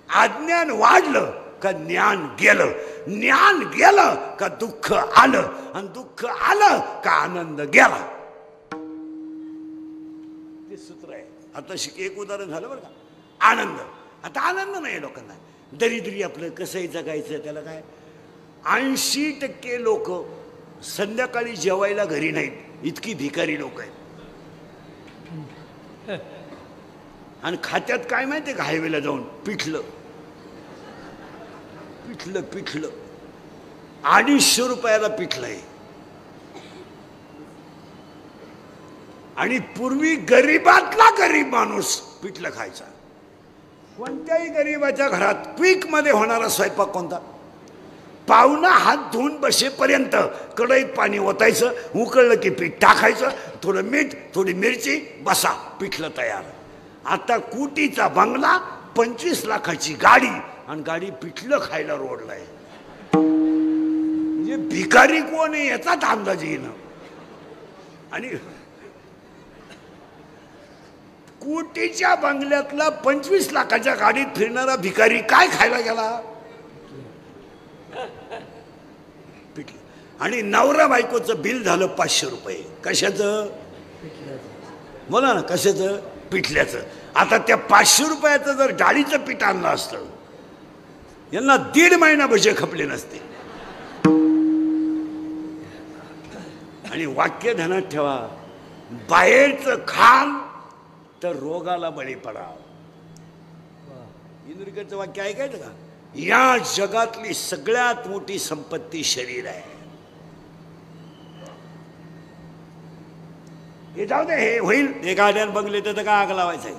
अज्ञान वाढलं का ज्ञान गेलं. ज्ञान गेलं का दुःख आलं. आणि दुःख आलं का आनंद गेला. ते सूत्र आहे. आता एक उदाहरण झालं बरं का. आनंद. आता आनंद नाही लोकांना. दरिद्री आपलं कसंही जगायचं त्याला काय. 80% लोक संध्याकाळी जेवायला घरी नाहीत. इतकी भिकारी लोक आहेत. आणि खात्यात काय माहितीये का? हायवेला जाऊन पिठलं 250 रुपयाला पिठलं आहे. आणि पूर्वी गरीबातला गरीब माणूस पिठलं खायचा. कोणत्याही गरीबाच्या घरात क्विक मध्ये होणारा स्वयंपाक कोणता? पाहुणा हात धुवून बसेपर्यंत कढईत पाणी ओतायचं, उकळलं की पीठ टाकायचं, थोडं मीठ, थोडी मिरची, बसा, पिठलं तयार. आता कोटीचा बंगला, 25 लाखाची गाडी, आणि गाडी पिठलं खायला रोडलाय. म्हणजे भिकारी कोण आहे याचाच अंदाज येणं. आणि कोटीच्या बंगल्यातला 25 लाखाच्या गाडीत फिरणारा भिकारी काय खायला गेला? पिठलं. आणि नवरा बायकोचं बिल झालं 500 रुपये. कशाचं? बोला ना, कशाचं? पिठल्याचं. आता त्या 500 रुपयाचं जर डाळीचं पीठ आणलं असतं यांना 1.5 महिना भजे खपले नसते. आणि वाक्य ध्यानात ठेवा, बाहेरचं खाल तर रोगाला बळी पडा. इंदुरीकरचं वाक्य ऐकायचं का? या जगातली सगळ्यात मोठी संपत्ती शरीर आहे. हे जाऊ दे, हे होईल, हे गाड्यान बंगले तर काय आग लावायचं आहे.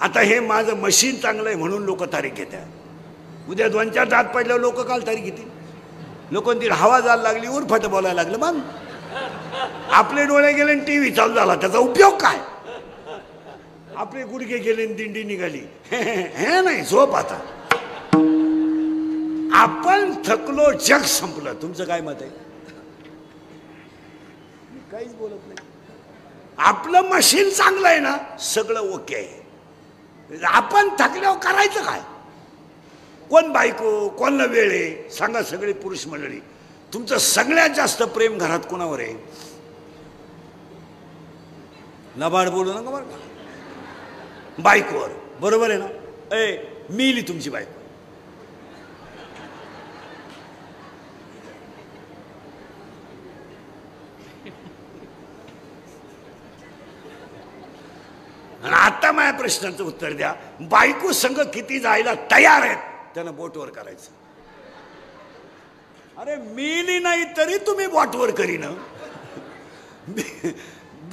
आता हे माझं मशीन चांगलं आहे म्हणून लोक तारीख घेतात. उद्या 2-4 दात पडल्यावर लोक काल तारीख घेतील. लोकांनी हवा जायला लागली, उरफाट बोलायला लागलं, मग आपले डोळे गेले आणि टीव्ही चालू झाला, त्याचा उपयोग काय? आपले गुडघे गेले आणि दिंडी निघाली, हे नाही झोप. आता आपण थकलो, जग संपलं. तुमचं काय मत आहे? मी काहीच बोलत नाही. आपलं मशीन चांगलं आहे ना, सगळं ओके आहे. आपण थकल्यावर करायचं काय? कोण बायको, कोणला वेळ आहे सांगा? सगळे पुरुष मंडळी, तुमचं सगळ्यात जास्त प्रेम घरात कोणावर आहे? लबाड बोलू नका बरं का. बायकोवर, बरोबर आहे ना? मिली तुमची बायको. आणि आता माझ्या प्रश्नाचं उत्तर द्या. बायको संघ किती जायला तयार आहेत त्यानं बोटवर करायचं. अरे मिली नाही तरी तुम्ही बोटवर करीन.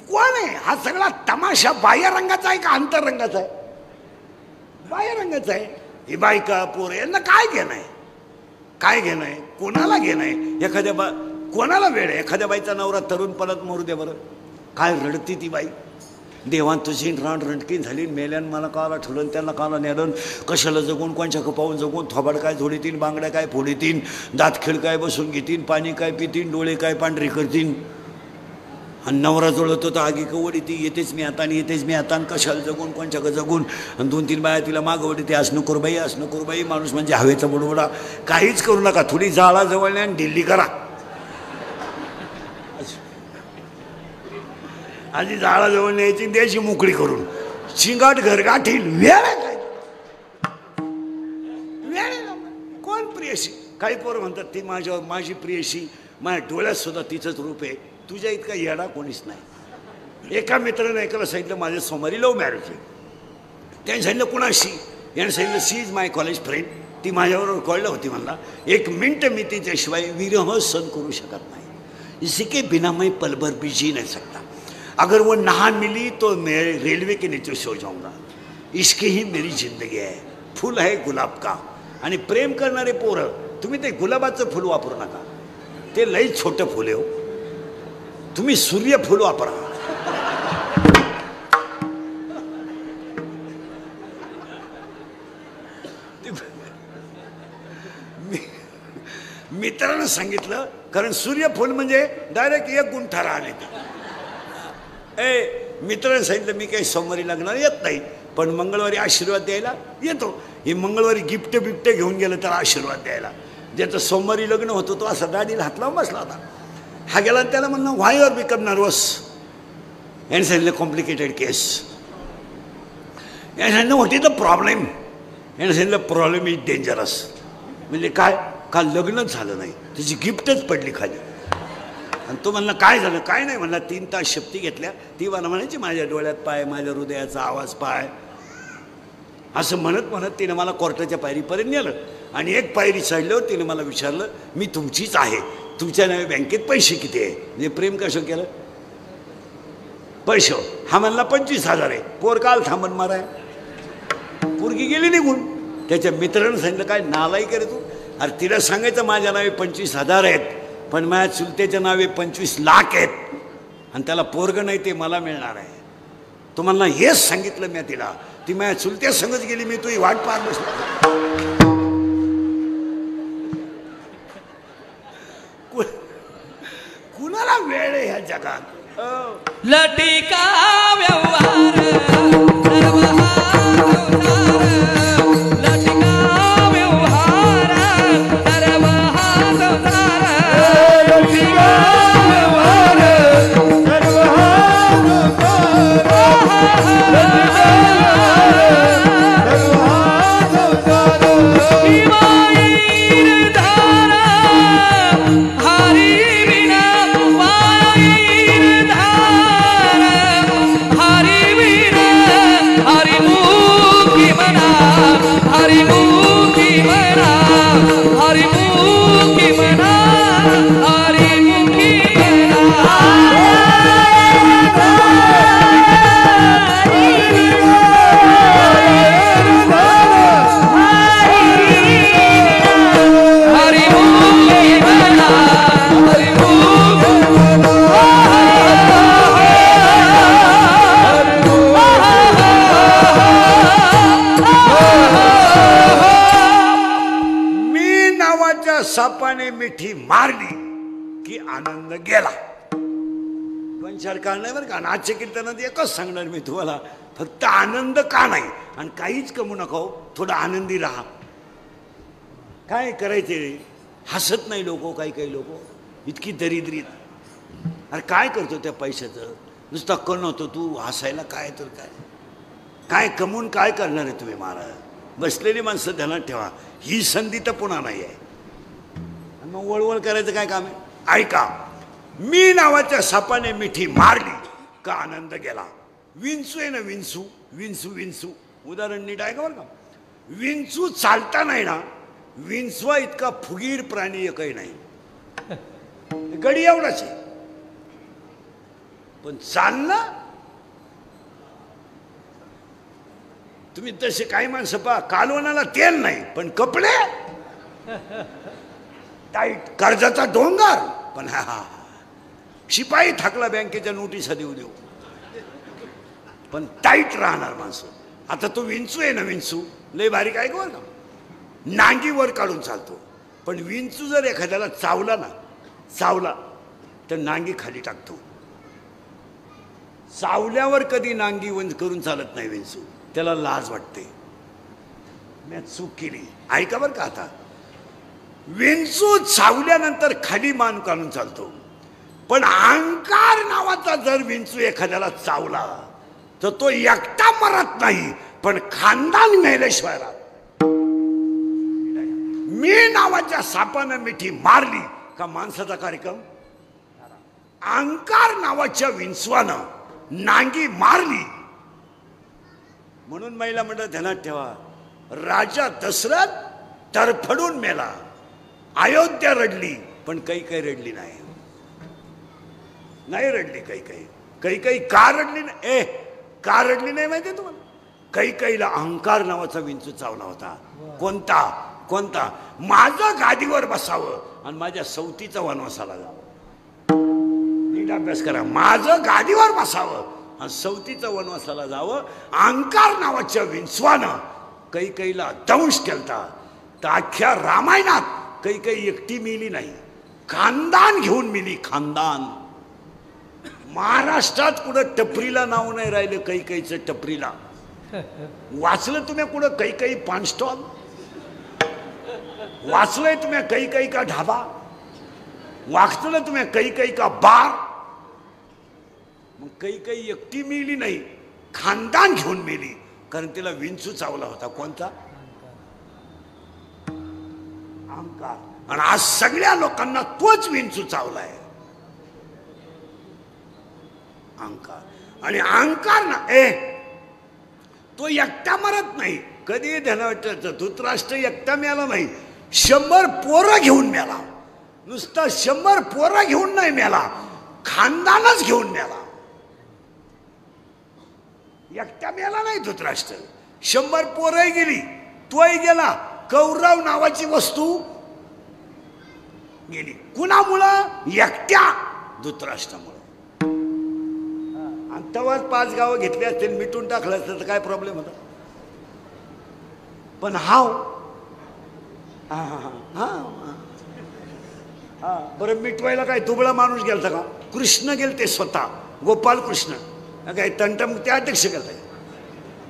कोण आहे हा सगळा तमाशा? बाह्य रंगाचा आहे का अंतररंगाचा आहे? बाह्य रंगाचा आहे. ही बायका पोर यांना काय घेणं आहे? काय घेणं आहे? कोणाला घेणं आहे? एखाद्या कोणाला वेळ आहे? एखाद्या बाईचा नवरा तरुण पलत मरू द्या बरं. काय रडती ती बाई? देवान तुझी रान रणकीन झाली, मेल्यान मला काला ठुलन, त्यांना काला नेलन, कशाला जगून, कोणच्या पाहून जगून, थोबाड काय झोडीतीन, बांगड्या काय फोडीतीन, दात खिळ काय बसून घेतीन, पाणी काय पितीन, डोळे काय पांढरी करतीन. आणि नवरा जोडत होता आगी कवडी ती येतेच मी आता आणि येतेच मी आता, कशाला जगून, कोणच्या का जगून. आणि 2-3 बाया तिला मागवडी ते असं नको बाई, असं नको बाई. माणूस म्हणजे हवेचा बुडबुडा. काहीच करू नका, थोडी जाळा जवळ नाही आणि ढिल्ली करा. आधी जाळा जवळ न्यायची, द्यायची मोकळी करून. शिंगाट घर गाठील. वेळ आहे काय? वेळ आहे. कोण प्रियशी? काही पोरं म्हणतात ती माझी प्रियशी, माझ्या डोळ्यात सुद्धा तिचंच रूप आहे. तुझ्या इतका येडा कोणीच नाही. एका मित्रानं एकाला सांगितलं माझ्या सोमवारी लव्ह मॅरेज आहे. त्याने सांगितलं कुणाशी? याने सांगितलं शी इज माय कॉलेज फ्रेंड. ती माझ्याबरोबर कळलं होती. मला 1 मिनिट मी तिच्याशिवाय विरह सण करू शकत नाही. इसी के बिना मैं पल भर भी जी नहीं सकता. अगर वो नहा मिली तो मैं रेलवे के नीचे सो जाऊंगा. इसकी ही मेरी जिंदगी है. फूल है गुलाब का. आणि प्रेम करणारे पोरं, तुम्ही ते गुलाबाचं फुल वापरू नका, ते लई छोटं फुल आहे हो. तुम्ही सूर्यफूल वापरा. मित्रानं सांगितलं, कारण सूर्यफूल म्हणजे डायरेक्ट 1 गुंठा राहणे. मित्राने सांगितलं मी काही सोमवारी लग्नाला येत नाही, पण मंगळवारी आशीर्वाद द्यायला येतो. हे मंगळवारी गिफ्ट बिफ्ट घेऊन गेलं तर आशीर्वाद द्यायला. ज्याचं सोमवारी लग्न होतं तो असा दाढीला हात लावून बसला होता. हा गेला त्याला म्हणणं व्हाय युअर बिकम नर्वस. याने सांगितलं कॉम्प्लिकेटेड केस. याने सांगितलं व्हॉट इज द प्रॉब्लेम. याने सांगितलं प्रॉब्लेम इज डेंजरस. म्हणजे काय? काल लग्नच झालं नाही, त्याची गिफ्टच पडली खाली. आणि तो म्हणला काय झालं? काय नाही म्हणला. 3 तास शक्ती घेतल्या. ती मला म्हणायची माझ्या डोळ्यात पाय, माझ्या हृदयाचा आवाज पाय. असं म्हणत म्हणत तिनं मला कोर्टाच्या पायरीपर्यंत नेलं. आणि 1 पायरी चढल्यावर तिनं मला विचारलं मी तुमचीच आहे, तुमच्या नावे बँकेत पैसे किती आहे? म्हणजे प्रेम कसं केलं? पैसे. हा म्हणला 25,000 आहे. पोर काल थांबन माराय. पोरगी गेली निघून. त्याच्या मित्रानं सांगितलं काय नालायक रे तू. अरे तिला सांगायचं माझ्या नावे 25,000 आहेत, पण माझ्या चुलत्याच्या नावे 25 लाख आहेत. आणि त्याला पोरग नाही ते मला मिळणार आहे. तो म्हणला हेच सांगितलं मी तिला. ती माझ्या चुलत्या संगच गेली. मी तुझी वाट पाहत बसलो. कुणाला वेळ आहे ह्या जगात? लटिका व्यवहार सापाने मिठी मारली की आनंद गेला. पण चार कारण नाही बरं का. नाट्य कीर्तनात एकच सांगणार मी तुम्हाला, फक्त आनंद का नाही आणि काहीच कमू नको, थोडं आनंदी राहा. काय करायचे, हसत नाही लोक, काही लोक इतकी दरिद्रीत. अरे काय करतो त्या पैशाचं, नुसता कण होतो तू हसायला, काय तर काय कमवून काय करणार आहे तुम्ही महाराज. बसलेली माणसं ध्यानात ठेवा, ही संधी तर पुन्हा नाही आहे. मग वळवळ करायचं काय काम आहे. ऐका, मी नावाच्या सापाने मिठी मारली का आनंद गेला. विंचू आहे ना, विंचू विंचू विंचू उदाहरण नीट आहे का बरं का. विंचू चालता नाही ना, विंचवा इतका फुगीर प्राणी एकही नाही. गडी एवढाच आहे, पण चालणं तुम्ही तसे काही माणसं पहा, कालवणाला तेल नाही पण कपडे टाईट, कर्जाचा डोंगर पण हा शिपाई थकला बँकेच्या नोटिसा देऊ देऊ पण टाईट राहणार माणसं. आता तो विंचू आहे ना, विंचू लय बारीक आहे का बरं का, नांगी वर काढून चालतो. पण विंचू जर एखाद्याला चावला तर नांगी खाली टाकतो. चावल्यावर कधी नांगी करून चालत नाही विंचू, त्याला लाज वाटते, मी चूक केली. ऐका बरं का, आता विंचू चावल्यानंतर खाली मान काढून चालतो. पण अहंकार नावाचा जर विंचू एखाद्याला चावला तर तो एकटा मरत नाही, पण खानदान मेल्याशिवाय राहत. मी नावाच्या सापानं मिठी मारली का माणसाचा कार्यक्रम. अहंकार नावाच्या विंचवानं नांगी मारली म्हणून महिला मंडळ ध्यानात ठेवा. राजा दशरथ तरफडून मेला, अयोध्या रडली पण काही रडली नाही रडली. काही का रडली नाही, का रडली नाही माहिती तुम्हाला. कैकेयीला अहंकार नावाचा विंचू चावला होता. कोणता माझं गादीवर बसावं आणि माझ्या सवतीचा वनवासाला जावं. नीट अभ्यास करा. माझं गादीवर बसावं आणि सवतीचा वनवासाला जावं. अहंकार नावाच्या विंचवानं कैकेयीला दंश केलता. तर अख्ख्या रामायणात कैकेयी एकटी मिली नाही, खानदान घेऊन मिली. खानदान महाराष्ट्रात कुठं टपरीला नाव नाही राहिलं कैकेयीचं. टपरीला वाचलं तुम्ही कुठं कैकेयी पान स्टॉल, वाचलंय तुम्ही कैकेयी का ढाबा, वाचलं तुम्ही कैकेयी का बार. मग कैकेयी एकटी मिली नाही, खानदान घेऊन मिली, कारण तिला विंचू चावला होता. कोणता, अहंकार. आणि आज सगळ्या लोकांना तोच विंचू चावलाय, अहंकार. आणि अहंकार ना तो एकटा मरत नाही. कधी ध्यानात, धृतराष्ट्र एकटा मिळाला नाही, 100 पोरं घेऊन मिळाला. नुसता 100 पोरं घेऊन नाही मिळाला, खानदानच घेऊन मिळाला. एकटा मिळाला नाही धृतराष्ट्र, 100 पोरंही गेली, तोही गेला. कौरव नावाची वस्तू गेली. कुणामुळं, एकट्या धृतराष्ट्रामुळं. आणि तेव्हाच 5 गावं घेतली असतील, मिटून टाकलं असतं तर काय प्रॉब्लेम होता. पण बरं, मिटवायला काय दुबळा माणूस गेलता का. कृष्ण गेलते स्वतः, गोपाल कृष्ण काय तंटमुक्ती अध्यक्ष गेलता.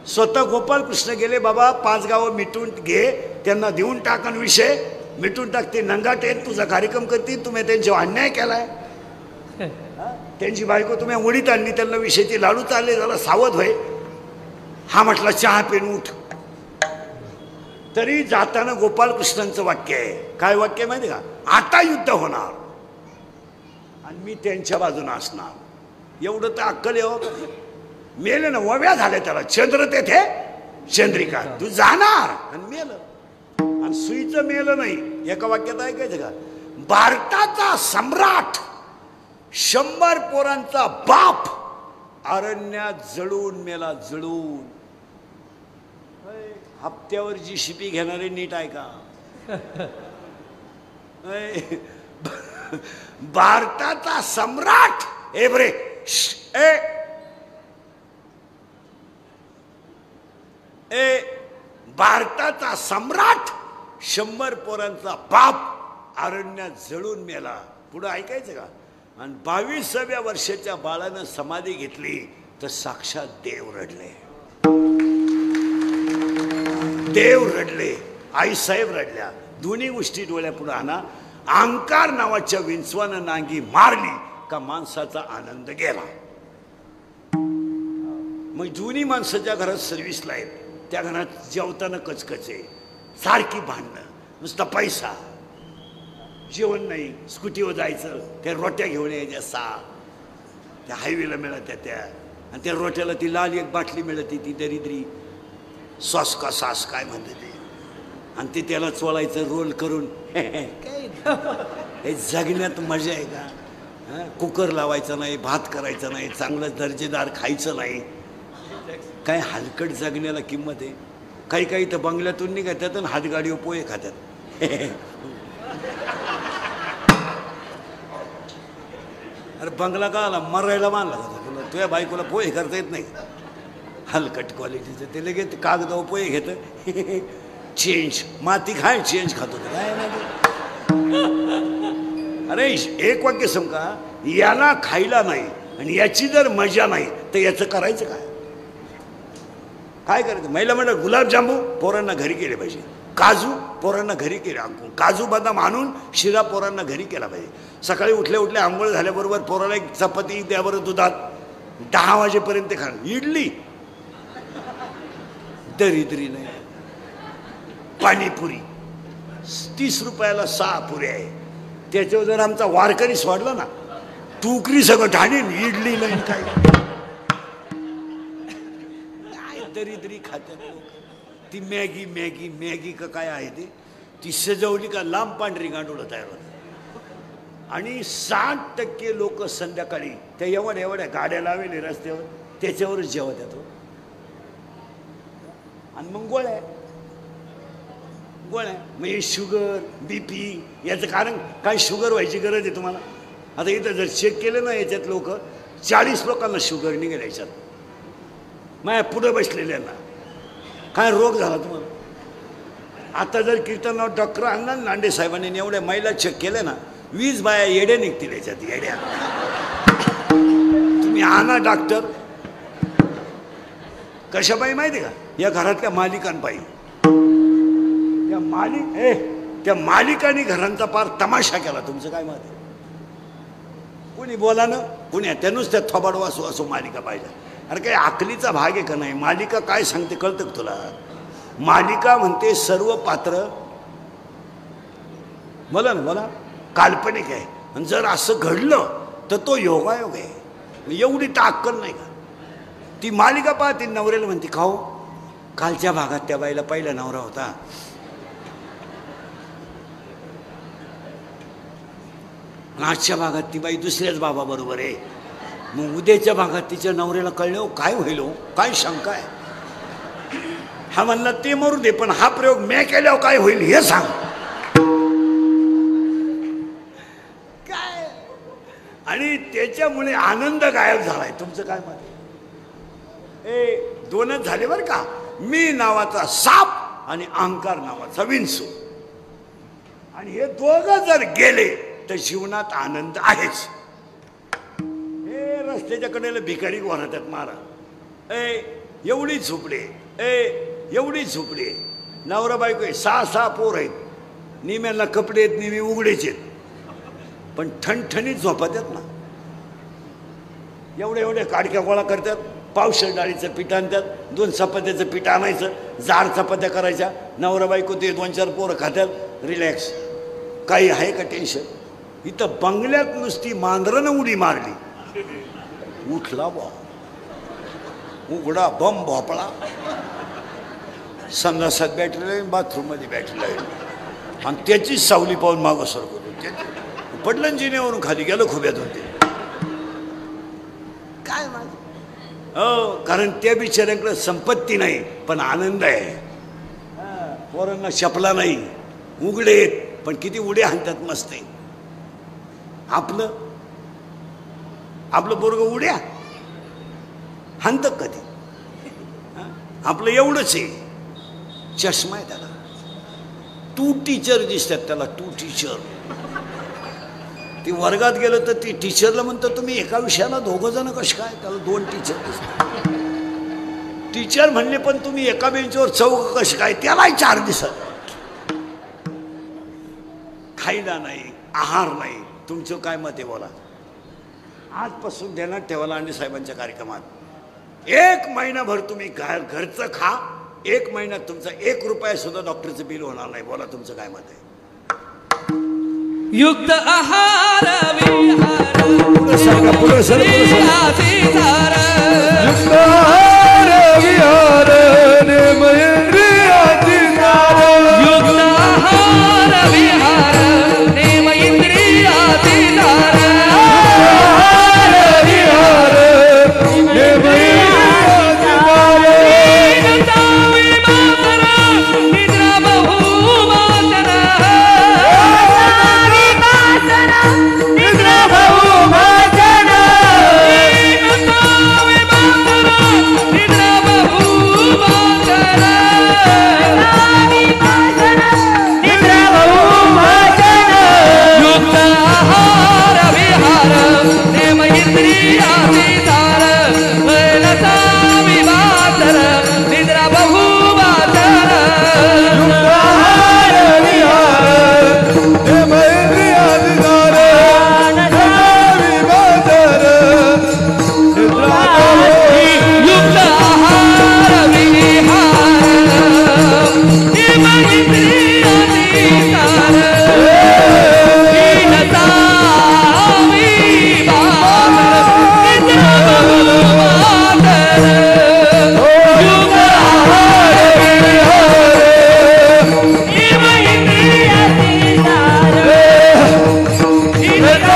स्वतः गोपाल कृष्ण गेले, बाबा 5 गावं मिटून घे, त्यांना देऊन टाकन विषय मिटून टाकते. नंगाटे तुझा कार्यक्रम करतील, तुम्ही त्यांच्यावर अन्याय केलाय. त्यांची बायको तुम्ही उडीत आणली, त्यांना विषयची लाडू चालले, जरा सावध होय. हा म्हटला चहा पिऊन उठ. तरी जाताना गोपाल कृष्णांचं वाक्य आहे. काय वाक्य माहिती का, आता युद्ध होणार आणि मी त्यांच्या बाजूने असणार. एवढं तर अक्कल यावं. मेले ना, वव्या झाल्या त्याला. चंद्र तेथे चंद्रिका, तू जाणार आणि मेलं. आणि सुईचं मेलं नाही. एका वाक्यात ऐकायचं का, भारताचा सम्राट 100 पोरांचा बाप अरण्यात जळून मेला. जळून. हप्त्यावर जी शिपी घेणारे नीट ऐका. भारताचा सम्राट, भारताचा सम्राट 100 पोरांचा बाप अरण्यात जळून मेला. पुढं ऐकायचं का? आणि 22व्या वर्षाच्या बाळानं समाधी घेतली तर साक्षात देव रडले. देव रडले, आईसाहेब रडल्या. दोन्ही गोष्टी डोळ्यापुढे आणा. अहंकार नावाच्या विंचवानं नांगी मारली का माणसाचा आनंद गेला. मग जुनी माणसाच्या घरात सर्व्हिसला आहेत, त्या घरात जेवताना कचकचे, सारखी भांडणं, नुसता पैसा, जेवण नाही, स्कूटीवर जायचं, त्या रोट्या घेऊन यायच्या 6 त्या हायवेला मिळत्या त्या, आणि त्या रोट्याला ती लाल एक बाटली मिळते, ती दरिद्री सॉस का सास काय म्हणते ते, आणि ते त्याला चोळायचं रोल करून. काय हे जगण्यात मजा आहे का? कुकर लावायचा नाही, भात करायचा नाही, चांगलं दर्जेदार खायचं नाही. काय हलकट जगण्याला किंमत आहे? काही काही तर बंगल्यातून निघतात आणि हातगाडीवर पोहे खातात. अरे बंगला का आला? मरायला मानला का तुला? तुझ्या बायकोला पोहे करता येत नाही? हलकट क्वालिटीचं ते लगेच कागदावर पोहे घेतं. चेंज माती खाय, चेंज खातो काय नाही. अरे एक वाक्य समका, याला खायला नाही आणि याची जर मजा नाही तर याचं करायचं काय? काय करायचं? महिला म्हणलं गुलाबजामू पोरांना घरी केले पाहिजे, काजू पोरांना घरी केले, काजू बदाम आणून शिरा पोरांना घरी केला पाहिजे. सकाळी उठल्या उठल्या आंघोळ झाल्याबरोबर पोराला एक चपाती त्याबरोबर दुधात 10 वाजेपर्यंत खाणं. इडली दरिद्री नाही. पाणीपुरी 30 रुपयाला 6 पुऱ्या आहे. त्याच्यावर जर आमचा वारकरी सोडला ना, टुकरी सगळं ढाणीन. इडली नाही काय दरिद्री खात्यात लोक. ती मॅगी मॅगी मॅगी का काय आहे ते, ती सजवली का लांब पांढरी गांडूळ तयार होतं. आणि 60% लोक संध्याकाळी त्या एवढ्या एवढ्या गाड्या लावले रस्त्यावर, त्याच्यावरच जेवत येतो. आणि मग गोळ्या म्हणजे शुगर BP याचं कारण काय? शुगर व्हायची गरज आहे तुम्हाला? आता इथं जर चेक केलं ना, याच्यात लोक 40 लोकांना शुगर निघेल. याच्यात माझ्या पुढं बसलेल्यांना काय रोग झाला तुम्हाला? आता जर कीर्तनावर डॉक्टर आणला लांडे साहेबांनी एवढ्या महिला चेक केल्या ना, 20 बाया येड्या निघतील याच्यात. येड्या तुम्ही आणा डॉक्टर. कशापायी माहिती का? या घरातल्या मालिकांपायी. त्या मालिकांनी घरांचा पार तमाशा केला. तुमचं काय मत आहे? कोणी बोला ना, कोणी त्या नुसत्या थोबाड वासू असो मालिका पाहिजे. अरे काही अकलीचा भाग आहे का नाही? मालिका काय सांगते कळतं का तुला? मालिका म्हणते सर्व पात्र बोला ना, बोला, काल्पनिक आहे. आणि जर असं घडलं तर तो योगायोग आहे. एवढी तर अक्कल नाही का? ती मालिका पाहते, नवऱ्याला म्हणते खाऊ कालच्या भागात त्या बाईला पहिला नवरा होता, आजच्या भागात ती बाई दुसऱ्याच बाबा बरोबर आहे. मग उद्याच्या भागात तिच्या नवऱ्याला कळलं काय होईल? काय शंका आहे? हा म्हणला ते मरू दे, पण हा प्रयोग मी केल्यावर काय होईल हे सांग. काय? आणि त्याच्यामुळे आनंद गायब झालाय. तुमचं काय मत? दोनच झाले बरं का. मी नावाचा साप आणि अहंकार नावाचा विंचू, आणि हे दोघं जर गेले तर जीवनात आनंद आहेच. रस्त्याच्या कडेला भिकारी वाहतात मारा. एवढी झोपडे, एवढी झोपडे, नवरा बायको आहे, 6 पोर आहेत, निम्याला कपडे आहेत, निमी उघडेचे आहेत, पण ठणठणीत झोपतात ना. एवढ्या काडक्या गोळा करतात, पावशेर डाळीचं पीठ आणतात, 2 चपात्याचं पीठ आणायचं, जाड चपात्या करायच्या, नवरा बायको ते 2-4 पोरं खातात, रिलॅक्स. काही आहे का टेन्शन? इथं बंगल्यात नुसती मांजरानं उडी मारली, उठला बा उघडा बम भोपळा, संडासात बॅटरी आहे, बाथरूममध्ये बॅटरी आहे, आणि त्याची सावली पाहून मागं सरकतो. पडलं जिन्यावरून खाली गेलं, खुब्यात होते. काय माझं? हो, कारण त्या बिचाऱ्याकडे संपत्ती नाही पण आनंद आहे. पोरांना शपला नाही, उघडेत पण किती उड्या हाणतात, मस्त आहे. आपलं पोरग उड्या हाणतं कधी? आपलं एवढंच आहे, चष्मा आहे त्याला. टू टीचर दिसतात त्याला, टू टीचर. ती वर्गात गेलं तर ती टीचरला म्हणतं तुम्ही एका विषयाला दोघं जण कसे काय, त्याला 2 टीचर दिसतात. टीचर म्हणले पण तुम्ही एका बेंचवर चौघ कसे काय, त्यालाही 4 दिसत. खायला नाही, आहार नाही. तुमचं काय मत आहे बोला. आजपासून ध्यानात ठेवायला आणि साहेबांच्या कार्यक्रमात 1 महिनाभर तुम्ही घरचं खा, 1 महिन्यात तुमचा 1 रुपया सुद्धा डॉक्टरचं बिल होणार नाही. बोला तुमचं काय मत आहे. युक्त आहार विहार पुढे सरका, पुढे सरका. युक्त आहार विहार नेम इंद्रियाची तार. युक्त आहार विहार नेम इंद्रियाची तार. आहार विहार नेम इंद्रियाची तार. निद्रा बहुमातर निद्रा बहुमाचन. निद्रा बहुमातर निद्रा बहुमाचन. युक्त आहार विहार नेम इंद्रियाची तार. लता विवातर निद्रा बहुमातर. आहार विहार नेम इंद्रियाची तार. विवादर निद्रा युक्त आहार विहार नेम इंद्रियाची तार. लता विवातर निद्रा बहुमातर. युक्त आहार नेम इंद्रियाची तार. निद्रा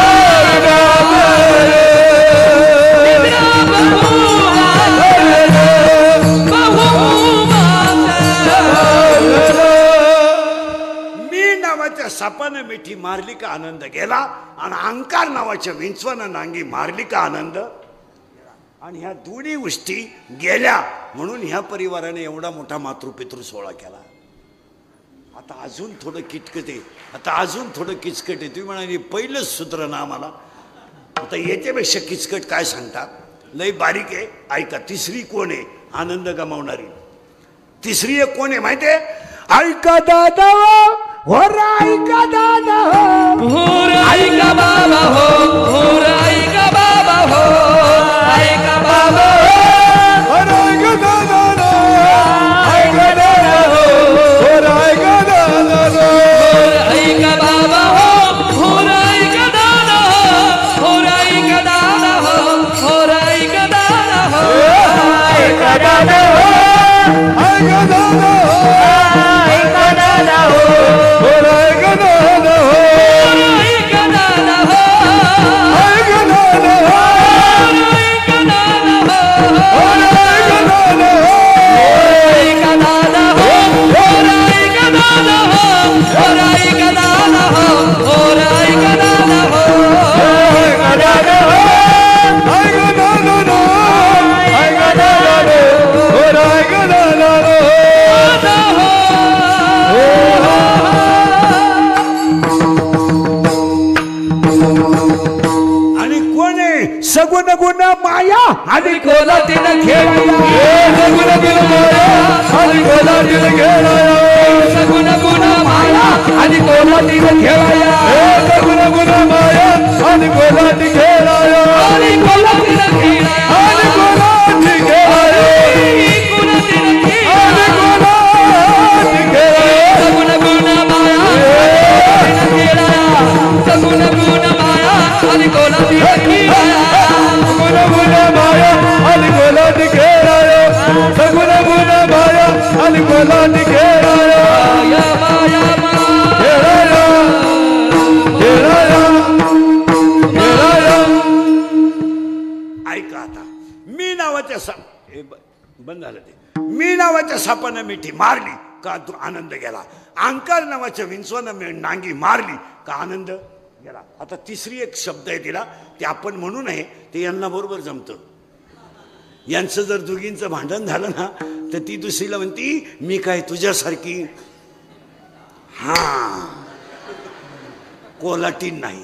मी नावाच्या सापानं मिठी मारली का आनंद गेला, आणि अंकार नावाच्या विंचवानं नांगी मारली का आनंद. आणि ह्या दोन्ही गोष्टी गेल्या म्हणून ह्या परिवाराने एवढा मोठा मातृपितृ सोहळा केला. आता अजून थोडं किचकट आहे, आता अजून थोडं किचकट आहे. तुम्ही म्हणाले पहिलंच सूत्र ना आम्हाला, आता याच्यापेक्षा किचकट काय सांगतात. लई बारीक आहे, ऐका. तिसरी कोण आहे आनंद गमावणारी. तिसरी एक कोण आहे माहिती आहे. ऐका दादा हो, ऐका दादा हो. होराई का बाबा हो, होराई का बाबा हो, ऐका बाबा हो. होराई का बाबा हो, होराई का दादा हो, होराई का दादा हो, होराई का दादा हो. ऐका दादा हो, ऐका दादा हो, ऐका दादा हो, ऐका दादा हो, होराई का दादा हो, ऐका दादा हो, होराई का दादा हो, ऐका दादा हो, होराई का दादा हो, होराई का दादा हो, होराई का दादा हो, होराई का दादा हो. ऐका दादा हो, ऐका दादा हो, ऐका दादा हो, ऐका दादा हो. आणि कोण आहे सगुण गुण माया आणि कोलातीनं खेळाया, सगुण गुण माया आणि कोलातील खेळाया. सगुण गुण माया आणि कोलातीनं खेळाया, सगुण गुण माया आणि कोलाटी खेळाया. आणि कोलातीनं खेळाया, आणि कोलाटी खेळाया. कोलातीनं आणि खेळाया. कोलाटी खेळाया. सगुण गुण माया खेळाया, सगुण गुण माया आणि कोलातीनं खेळाया. सगुण गुण माया आणि कोलाटी खेळाया. सगुण गुण माया आणि कोलाटी खेळाया. माया माया खेळाया, खेळाया, खेळाया. ऐका आता. मी नावाच्या बंद झालं ते. मी नावाच्या सापानं मिठी मारली का तो आनंद गेला. अंकार नावाच्या विंचवानं नांगी मारली का आनंद गेला. आता तिसरी एक शब्द आहे तिला, ते आपण म्हणू नये, ते यांना बरोबर जमतं. यांचं जर दोघींचं भांडण झालं ना तर ती दुसरीला म्हणती मी काय तुझ्यासारखी. हा कोलाटीन नाही.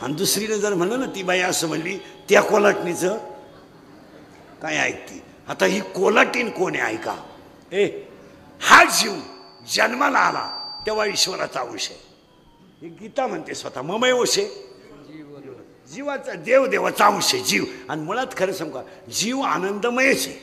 आणि दुसरीने जर म्हणलं ना ती बाई असं म्हणली त्या कोलाटणीचं काय ऐकती. आता ही कोलाटीन कोण आहे ऐका. हा जीव जन्माला आला तेव्हा ईश्वराचा अंश आहे. ही गीता म्हणते स्वतः ममैवशे जीवाचा देवाचा अंश आहे जीव. आणि मुळात खरं सांगू का जीव आनंदमयच आहे.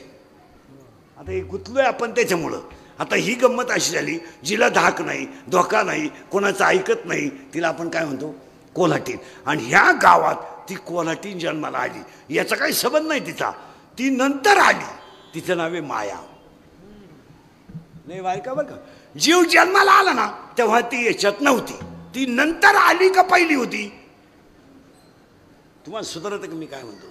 आता हे गुंतलोय आपण त्याच्यामुळं. आता ही गंमत अशी झाली जिला धाक नाही धोका नाही कोणाचं ऐकत नाही तिला आपण काय म्हणतो कोल्हाटीन. आणि ह्या गावात ती कोल्हाटीन जन्माला आली याचा काही संबंध नाही तिचा. ती नंतर आली तिचं नाव आहे माया. नाही ऐका बरं का जीव जन्माला आला ना तेव्हा ती याच्यात नव्हती. ती नंतर आली का पहिली होती. तुम्हाला सुधारत का मी काय म्हणतो.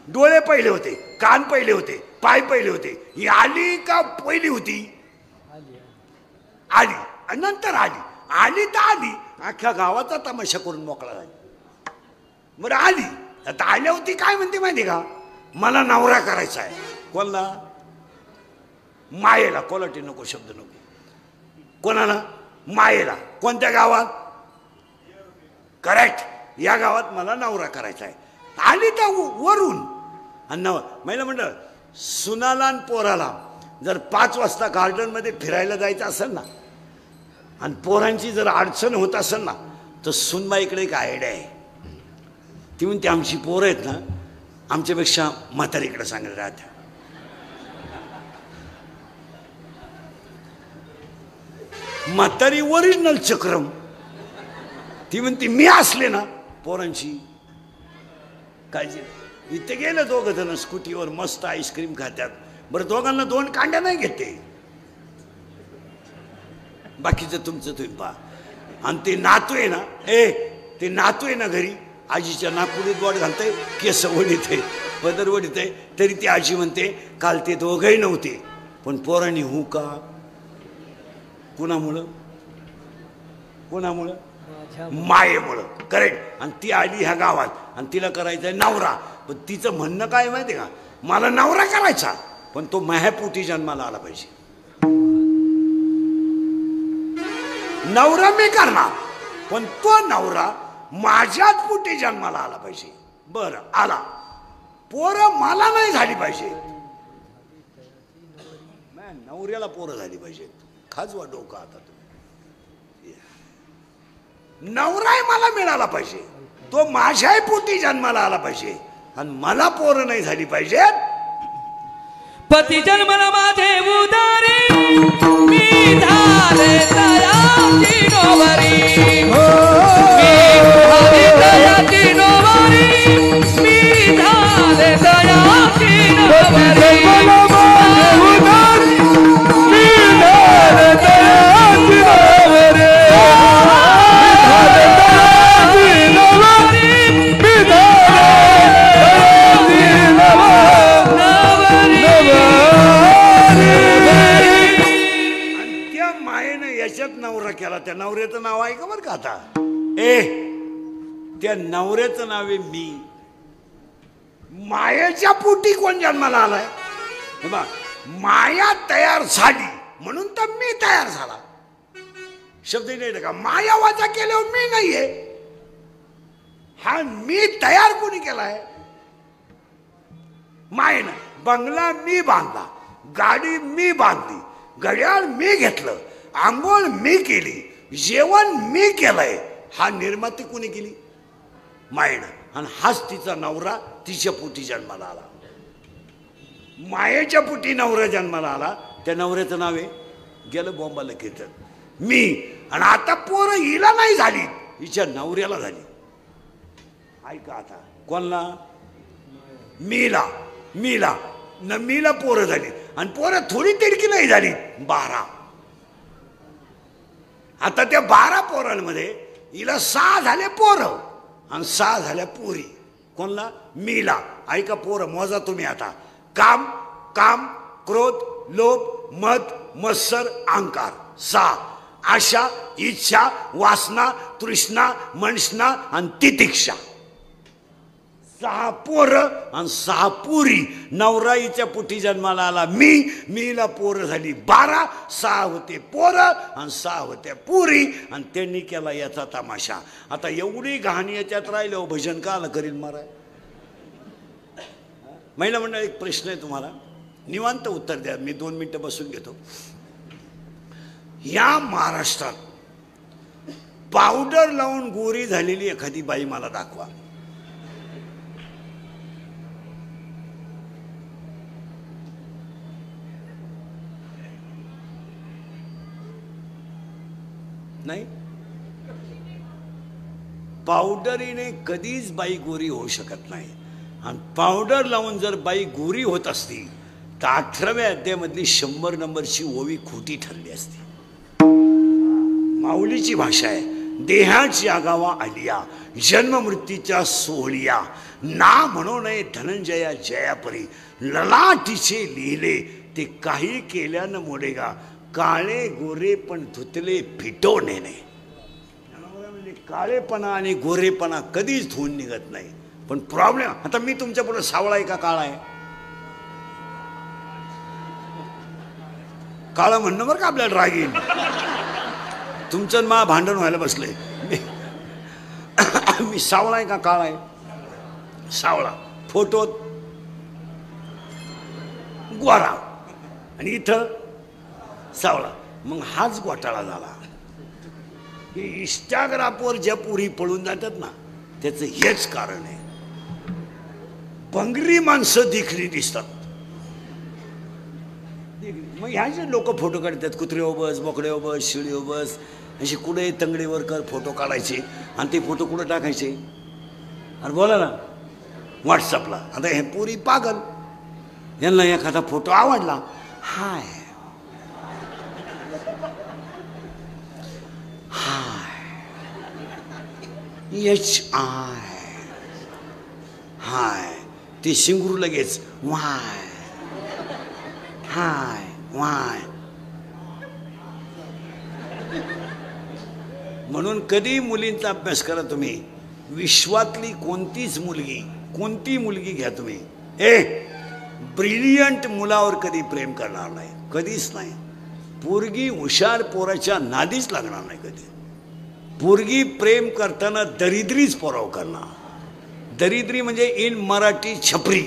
डोळे पहिले होते कान पहिले होते पाय पहिले होते. ही आली का पहिली होती. आली आणि नंतर आली. आली तर आली अख्ख्या गावाचा तमाशा करून मोकळा झाली. बरं आली आता आल्यावरती काय म्हणते माहिती का मला नवरा करायचा आहे. कोणाला मायेला. कोलाटी नको शब्द नको. कोणाला मायेला. कोणत्या गावात करेक्ट या गावात मला नवरा करायचा आहे. आली तर वरून आणि महिला म्हणलं सुनाला आणि पोराला जर 5 वाजता गार्डनमध्ये फिरायला जायचं असेल ना आणि पोरांची जर अडचण होत असेल ना तर सुनबाईकडे एक आयडिया आहे. ती म्हणते आमची पोरं आहेत ना आमच्यापेक्षा म्हातारीकडे सांगायला राहत्या. म्हातारी ओरिजिनल चक्रम. ती म्हणते मी असले ना पोरांची काळजी. इथे गेलं दोघं जण स्कूटीवर मस्त आईस्क्रीम खात्यात. बरं दोघांना 2 कांड्या नाही घेते बाकीचं तुमचं तुम्ही पहा. आणि ते नातू आहे ना ते नातू आहे ना घरी आजीच्या नाकुडीत बोट घालतंय केस वडीत आहे पदर वडीत आहे. तरी ती आजी म्हणते काल ते दोघंही नव्हते पण पोरांनी हू का. कुणामुळं कुणामुळं मायेमुळं. करेक्ट. आणि ती आली ह्या गावात आणि तिला करायचंय नवरा. पण तिचं म्हणणं काय माहिती का मला नवरा करायचा पण तो मायापोटी जन्माला आला पाहिजे. नवरा मी करणार पण तो नवरा माझ्याच पोटी जन्माला आला पाहिजे. बरं आला पोरं मला नाही झाली पाहिजे. नवऱ्याला पोरं झाली पाहिजे. खाजवा डोकं आता तुम्ही. नवराय मला मिळाला पाहिजे तो माझ्याही पोटी जन्माला आला पाहिजे आणि मला पोरं नाही झाली पाहिजेत. पती जन्मला माझे उदारी मी झाले तयाची नोवारी. मी झाले तयाची नोवारी. मी झाले तयाची नोवारी. नवरा केला त्या नवऱ्याचं नाव आहे का बरं का आता. त्या नवऱ्याचं नाव आहे मी. मायेच्या पोटी कोण जन्माला आलाय. माया तयार झाली म्हणून तर मी तयार झाला. शब्द नाही का माया वाचा केल्यावर मी नाहीये. हा मी तयार कोणी केलाय मायेनं. बंगला मी बांधला गाडी मी बांधली घड्याळ मी घेतलं आंघोळ मी केली जेवण मी केलंय. हा निर्माती कोणी केली मायेनं. आणि हाच तिचा नवरा तिच्या पोटी जन्माला आला. मायेच्या पोटी नवरा जन्माला आला. त्या नवऱ्याचं नाव आहे गेलं बॉम्बाला कीर्तन मी. आणि आता पोरं हिला नाही झाली हिच्या नवऱ्याला झाली. ऐका आता कोणला मीला. मीला पोरं झाली आणि पोरं थोडी तिडकी नाही झाली 12. आता त्या 12 पोरांमध्ये हिला 6 झाले पोरं आणि 6 झाल्या पोरी. कोणला मीला. ऐका पोरं मोजा तुम्ही आता. काम काम क्रोध लोभ मद मत्सर अहंकार 6. आशा इच्छा वासना तृष्णा मनष्णा आणि तितिक्षा 6 पोरं आणि 6 पुरी. नवराईच्या पोटी जन्माला आला मीला पोरं झाली 12. 6 होते पोरं आणि 6 होत्या पुरी आणि त्यांनी केला याचा तमाशा. आता एवढी कहाणी याच्यात राहिलं भजन का आलं करील महाराज. महिला मंडळ एक प्रश्न आहे तुम्हाला, निवांत उत्तर द्या, मी 2 मिनिटं बसून घेतो. या महाराष्ट्रात पावडर लावून गोरी झालेली एखादी बाई मला दाखवा. नाही, पावडरीने कधीच बाई गोरी होऊ शकत नाही. आणि पावडर लावून जर बाई गोरी होत असती तर 18व्या अध्यायामधली 100 नंबरची ओवी खोटी ठरली असती. माऊलीची भाषा आहे, देहाची आगावा आलिया जन्म मृत्यूच्या सोहळिया ना म्हणू नये धनंजया जयापरी ललाटीचे लिहिले ते काही केल्यानं मोडेगा काळे गोरे पण धुतले फिटवणे नाही. म्हणजे काळेपणा आणि गोरेपणा कधीच धुवून निघत नाही. पण प्रॉब्लेम, आता मी तुमच्या पुढे सावळा आहे का काळा आहे? काळा म्हणणं बरं का आपल्याला राग येईल. तुमचं मा भांडण व्हायला बसले. मी सावळा आहे का काळा आहे? सावळा. फोटोत गोरा आणि इथं सावळा. मग हाच घोटाळा झाला. हे इंस्टाग्रामवर ज्या पुरी पळून जातात ना त्याचं हेच कारण आहे. बंगरी माणसं देखणी दिसतात. मग ह्याचे लोक फोटो काढतात. कुत्रे बस, बोकडे बस, शिळी बस, अशी कुठे तंगडीवर कर फोटो काढायचे आणि ते फोटो कुठं टाकायचे? अरे बोला ना, व्हॉट्सअपला. आता हे पुरी पागल, यांना एखादा फोटो आवडला, हाय HI हाय, ते शिंगरू लगेच वाय हाय वाय. म्हणून कधी मुलींचा अभ्यास करा तुम्ही. विश्वातली कोणतीच मुलगी, कोणती मुलगी घ्या तुम्ही, ब्रिलियंट मुलावर कधी प्रेम करणार नाही, कधीच नाही. पोरगी हुशार पोराच्या नादीच लागणार नाही कधी. पोरगी प्रेम करताना दरिद्रीच पोराव करणार. दरिद्री म्हणजे इन मराठी छपरी,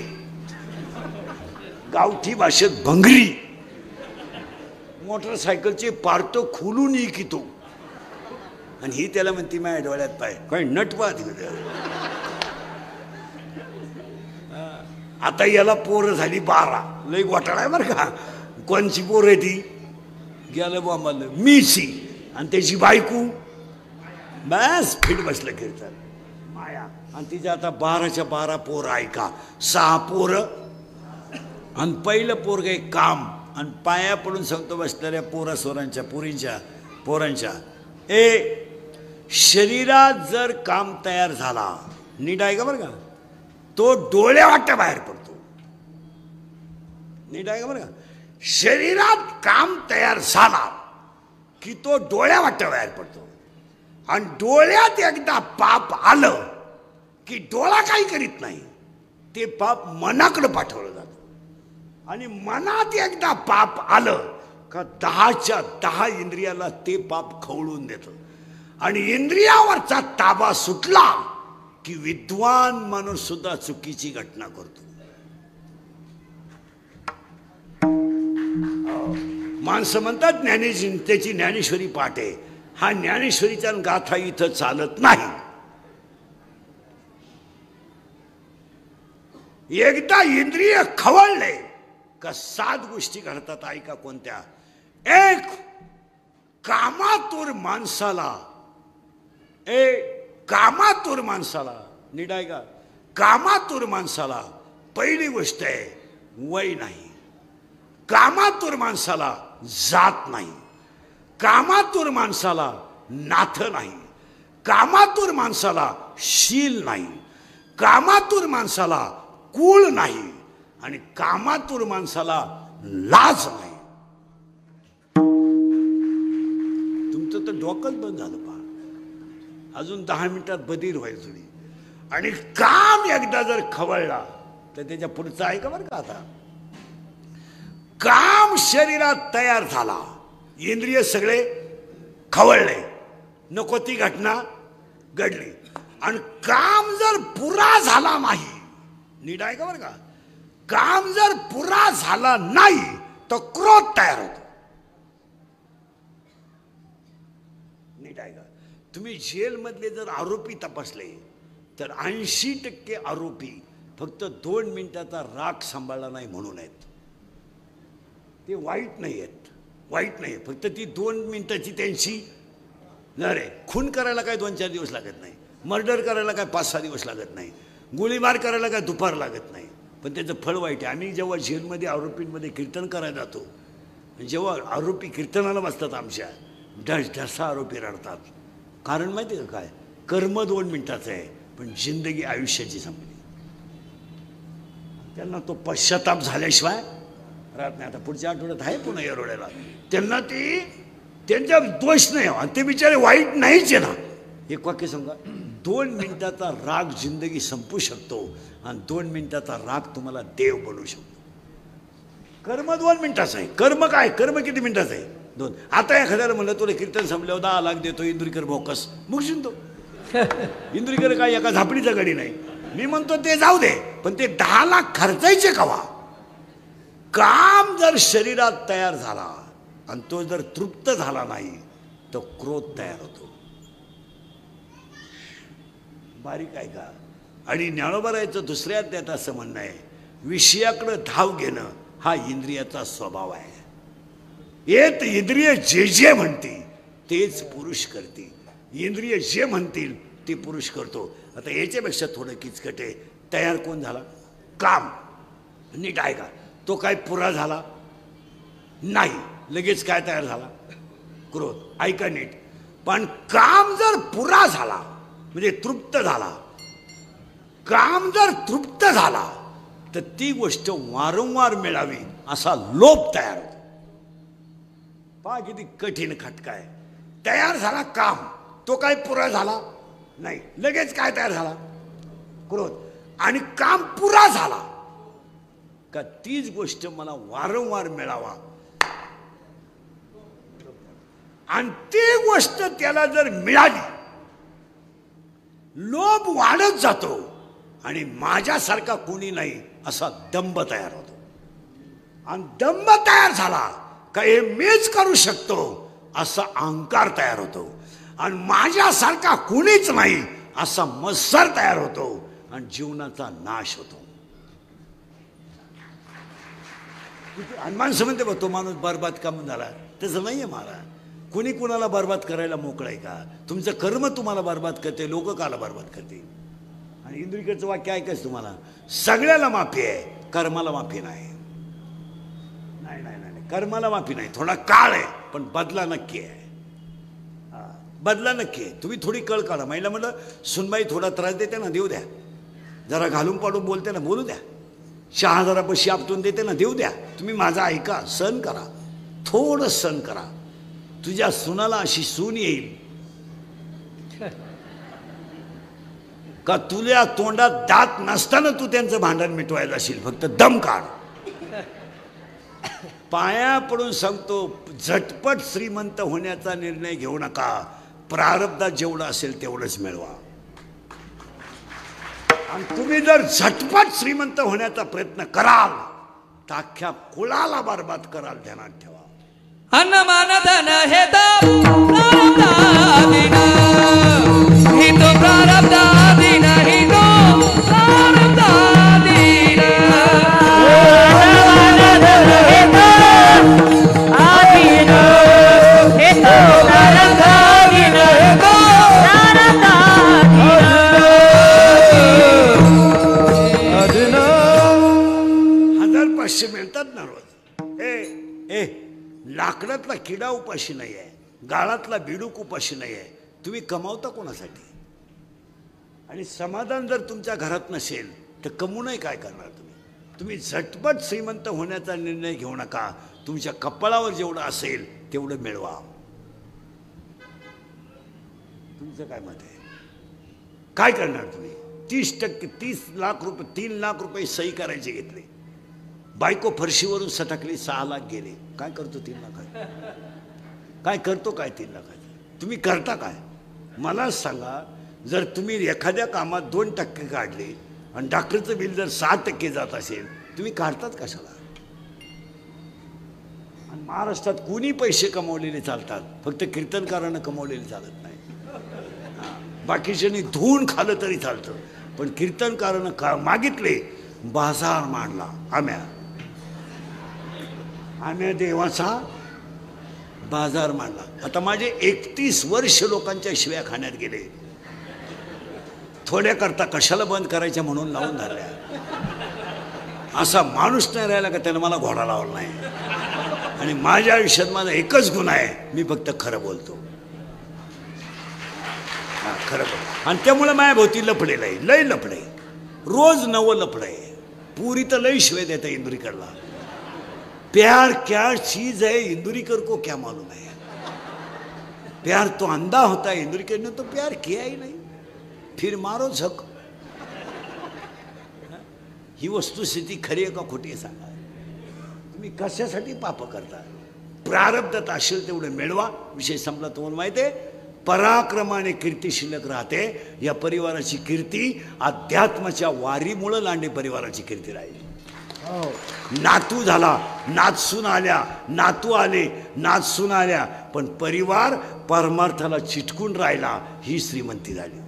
गावठी भाषेत भंगरी. मोटरसायकलचे पार्ट खोलून इकितो आणि ही त्याला म्हणती माझ्या डोळ्यात पाय काय नटवात. आता याला पोरं झाली 12. लई घोटाळा आहे बरं का. कोणची पोर आहे ती? गेलं बा मला मीची आणि त्याची बायको बस फिट बसलं कीर्तन माया. आणि तिच्या आता 12च्या 12 पोरं ऐका. 6 पोरं आणि पहिलं पोरग एक काम आणि पाया पडून सांगतो बसलेल्या पोरा सोरांच्या पुरींच्या पोरांच्या. शरीरात जर काम तयार झाला, नीट आहे का बरं का, तो डोळ्यावाट्या बाहेर पडतो. नीट आहे का बरं का. शरीरात काम तयार झाला की तो डोळ्यावाट्या बाहेर पडतो. आणि डोळ्यात एकदा पाप आलं की डोळा काही करीत नाही, ते पाप मनाकडे पाठवलं जातं. आणि मनात एकदा पाप आलं का 10च्या 10 इंद्रियाला ते पाप खवळून देतं. आणि इंद्रियावरचा ताबा सुटला की विद्वान माणूस सुद्धा चुकीची घटना करतो. माणसं म्हणतात त्याची ज्ञानेश्वरी पाठ आहे. हा ज्ञानेश्वरीचा गाथा इथं चालत नाही. एकदा इंद्रिय खवळले का 7 गोष्टी घडतात. ऐका कोणत्या? एक, कामातुर माणसाला नीट आहे का, कामातुर माणसाला पहिली गोष्ट आहे वय नाही. कामातुर माणसाला जात नाही. कामातुर माणसाला नाथ नाही. कामातुर माणसाला शील नाही. कामातुर माणसाला कुळ नाही. आणि कामातुर माणसाला लाज नाही. तुमचं तर डोकंच बंद झालं पहा. अजून 10 मिनिटात बधीर व्हायचं तुम्ही. आणि काम एकदा जर खवळला तर त्याच्या पुढचं आहे का बरं का. आता काम शरीरात तयार झाला, इंद्रिय सगळे खवळले, नको ती घटना घडली. आणि काम जर पुरा झाला नाही, नीट आहे का बरं का, काम जर पुरा झाला नाही तर क्रोध तयार होतो. नीट आहे का. तुम्ही जेलमधले जर आरोपी तपासले तर 80% आरोपी फक्त 2 मिनिटाचा राग सांभाळला नाही म्हणून आहेत. ते वाईट नाही आहेत, वाईट नाही, फक्त ती 2 मिनिटाची त्यांची रे. खून करायला काय 2-4 दिवस लागत नाही, मर्डर करायला काय 5-6 दिवस लागत नाही, गोळीबार करायला काय दुपार लागत नाही, पण त्याचं फळ वाईट आहे. आम्ही जेव्हा जेलमध्ये आरोपींमध्ये कीर्तन करायला जातो, जेव्हा आरोपी कीर्तनाला बसतात आमच्या, ढसा आरोपी रडतात. कारण माहिती का काय, कर्म 2 मिनिटाचं आहे पण जिंदगी आयुष्याची संपली. त्यांना तो पश्चाताप झाल्याशिवाय राहत नाही. आता पुढच्या आठवड्यात आहे पुन्हा येरोड्याला, त्यांना ती त्यांच्या दोष नाही आणि ते बिचारे वाईट नाहीच आहे ना. एक वाक्य सांगा, 2 मिनिटाचा राग जिंदगी संपू शकतो आणि 2 मिनिटाचा राग तुम्हाला देव बनवू शकतो. कर्म 2 मिनिटाचं आहे. कर्म काय, कर्म किती मिनिटाचं आहे, 2. आता एखाद्याला म्हणलं तुला कीर्तन संपल्यावर 10 लाख देतो इंदुरीकर बोकस, मग शिंतो. इंदुरीकर काय एका झापडीचा गाडी नाही. मी म्हणतो ते जाऊ दे, पण ते 10 लाख खर्चायचे कवा. काम जर शरीरात तयार झाला आणि तो जर तृप्त झाला नाही तर क्रोध तयार होतो. बारीक आहे का. आणि ज्ञानोबारायचं दुसऱ्या त्यात असं म्हणणं आहे, विषयाकडे धाव घेणं हा इंद्रियाचा स्वभाव आहे. येत इंद्रिय जे जे म्हणतील तेच पुरुष करतील. इंद्रिय जे म्हणतील ते पुरुष करतो. आता याच्यापेक्षा थोडं किचकट आहे. तयार कोण झाला, काम. नीट आहे का, तो काय पुरा झाला नाही, लगेच काय तयार झाला, क्रोध. ऐका नीट, पण काम जर पुरा झाला म्हणजे तृप्त झाला, काम जर तृप्त झाला तर ती गोष्ट वारंवार मिळावी असा लोभ तयार होतो. पहा किती कठीण खटका आहे. तयार झाला काम, तो काय पुरा झाला नाही, लगेच काय तयार झाला, क्रोध. आणि काम पुरा झाला का तीच गोष्ट मला वारंवार मिळावा, आणि ती गोष्ट त्याला जर मिळाली, लोभ वाढत जातो आणि माझ्यासारखा कोणी नाही असा दंभ तयार होतो. आणि दंभ तयार झाला का हे मीच करू शकतो असा अहंकार तयार होतो. आणि माझ्यासारखा कोणीच नाही असा मत्सर तयार होतो आणि जीवनाचा नाश होतो. हनुमान म्हणते बा तो माणूस बरबाद का म्हणून झाला, तसं नाहीये महाराज. कोणी कुणाला बरबाद करायला मोकळं आहे का. तुमचं कर्म तुम्हाला बरबाद करते, लोक काला बरबाद करते. आणि इंद्रियचं वाक्य ऐकायचं तुम्हाला, सगळ्याला माफी आहे, कर्माला माफी नाही. नाही नाही नाही, कर्माला माफी नाही. थोडा काळ आहे पण बदला नक्की आहे. बदला नक्की आहे. तुम्ही थोडी कळ काढा. महिला म्हणलं सुनबाई थोडा त्रास देते ना, देऊ द्या. जरा घालून पाडून बोलते ना, बोलू द्या. 6,000 पैसे आपटून देते ना, देऊ द्या. तुम्ही माझा ऐका, सहन करा, थोडं सहन करा. तुझ्या सुनाला अशी सून येईल का तुझ्या तोंडात दात नसताना तू त्यांचं भांडण मिटवायला असेल. फक्त दम काढ. पाया पडून सांगतो, झटपट श्रीमंत होण्याचा निर्णय घेऊ नका. प्रारब्धात जेवढं असेल तेवढंच मिळवा. आणि तुम्ही जर झटपट श्रीमंत होण्याचा प्रयत्न कराल तर अख्ख्या कुळाला बरबाद कराल. ध्यानात ठेवा. अन्न मान धन हे प्रारब्धाधीन, ही तो प्रारब्धाधीन, ही तो प्रारब्धाधीन. $1,500 मिळतात ना रोज. ए लाकडातला किडा उपाशी नाही आहे, गाळातला बिडूक उपाशी नाही आहे. तुम्ही कमावता कोणासाठी. आणि समाधान जर तुमच्या घरात नसेल तर कमवूनही काय करणार तुम्ही. तुम्ही झटपट श्रीमंत होण्याचा निर्णय घेऊ नका. तुमच्या कपाळावर जेवढं असेल तेवढं मिळवा. तुमचं काय मत आहे, काय करणार तुम्ही. 30%, 30 लाख रुपये, 3 लाख रुपये सही करायचे घेतले. बायको फरशीवरून सटकली, 6 लाख गेले. काय करतो 3 लाखाचे? काय करतो काय 3 लाखाचे? तुम्ही करता काय मला सांगा. जर तुम्ही एखाद्या कामात 2% काढले आणि डॉक्टरचं बिल जर 6% जात असेल, तुम्ही काढतात कशाला? आणि महाराष्ट्रात कुणी पैसे कमवलेले चालतात, फक्त कीर्तनकारानं कमवलेले चालत नाही. बाकीच्यांनी धुवून खाल्लं तरी चालतं, पण कीर्तनकारानं का मागितले, बाजार मांडला. आम्या देवाचा बाजार मांडला. आता माझे 31 वर्ष लोकांच्या शिव्या खाण्यात गेले. थोड्या करता कशाला बंद करायच्या म्हणून लावून धरल्या. असा माणूस नाही राहिला का त्यानं मला घोडा लावला नाही. आणि माझ्या आयुष्यात माझा एकच गुण आहे, मी फक्त खरं बोलतो. खरं बोलतो. आणि त्यामुळे माझ्या भोवती लफडे लय लफडे, रोज नवं लफडं आहे. पुरी तर लई शिवाय देता इंदुरीकरला. प्यार क्या चीज है इंदुरीकर को क्या मालूम है. प्यार तो अंधा होता है, इंदुरीकर ने तो प्यार किया ही नहीं, फिर मारो झक. ही वस्तुस्थिती खरी आहे का खोटी आहे सांगा. तुम्ही कशासाठी पाप करता? प्रारब्धात असेल तेवढे मिळवा, विषय संपला. तुम्हाला माहिती आहे, पराक्रमाने कीर्ती शिल्लक राहते. या परिवाराची कीर्ती अध्यात्माच्या वारीमुळे लांडे परिवाराची कीर्ती राहील. नातू झाला, नातसून आल्या, नातू आले, नातसून आल्या, पण परिवार परमार्थाला चिटकून राहिला, ही श्रीमंती झाली.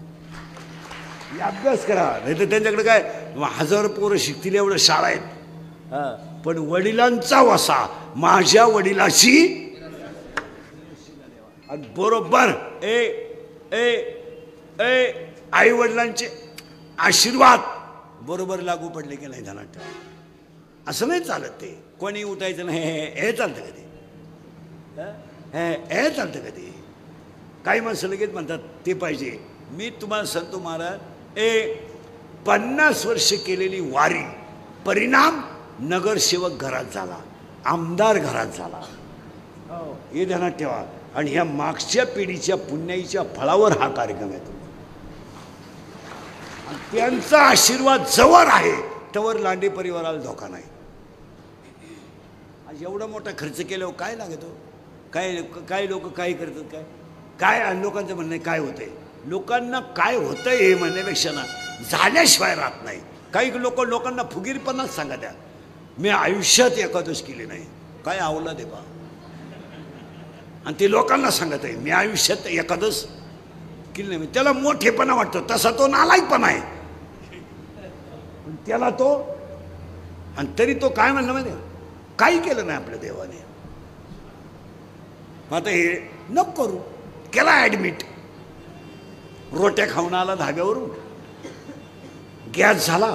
अभ्यास करा, नाही तर त्यांच्याकडे काय 1000 पोरं शिकतील एवढं शाळा आहेत. पण वडिलांचा वसा माझ्या वडिलाशी बरोबर आई वडिलांचे आशीर्वाद बरोबर लागू पडले की नाही ध्यानात ठेवा. असं नाही चालत. ते कोणी उठायचं नाही, हे चालतं कधी, हे चालतं कधी. काही माणसं लगेच म्हणतात ते पाहिजे. मी तुम्हाला सांगतो महाराज, 50 वर्ष केलेली वारी, परिणाम नगरसेवक घरात झाला, आमदार घरात झाला. हे ध्यानात ठेवा. आणि ह्या मागच्या पिढीच्या पुण्याईच्या फळावर हा कार्यक्रम येतो. त्यांचा आशीर्वाद जवळ आहे तवर लांडे परिवाराला धोका नाही. आज एवढा मोठा खर्च केल्यावर काय लागतो? काय लोक काय करतात? काय लोकांचं म्हणणं आहे काय होतंय? लोकांना काय होतंय हे म्हणण्यापेक्षा ना झाल्याशिवाय राहत नाही. काही लोकांना फुगीरपणाच सांगा द्या. मी आयुष्यात एकादश केली नाही, काय आवला दे बा. आणि ते लोकांना सांगत आहे मी आयुष्यात एकादश केली नाही. त्याला मोठेपणा वाटतो, तसा तो नालायकपणा आहे. त्याला तो, आणि तरी तो काय म्हणलं माहिती आहे, काही केलं नाही आपल्या देवाने. आता हे नको करू, केला ॲडमिट, रोट्या खाऊन आला धाब्यावरून, गॅस झाला,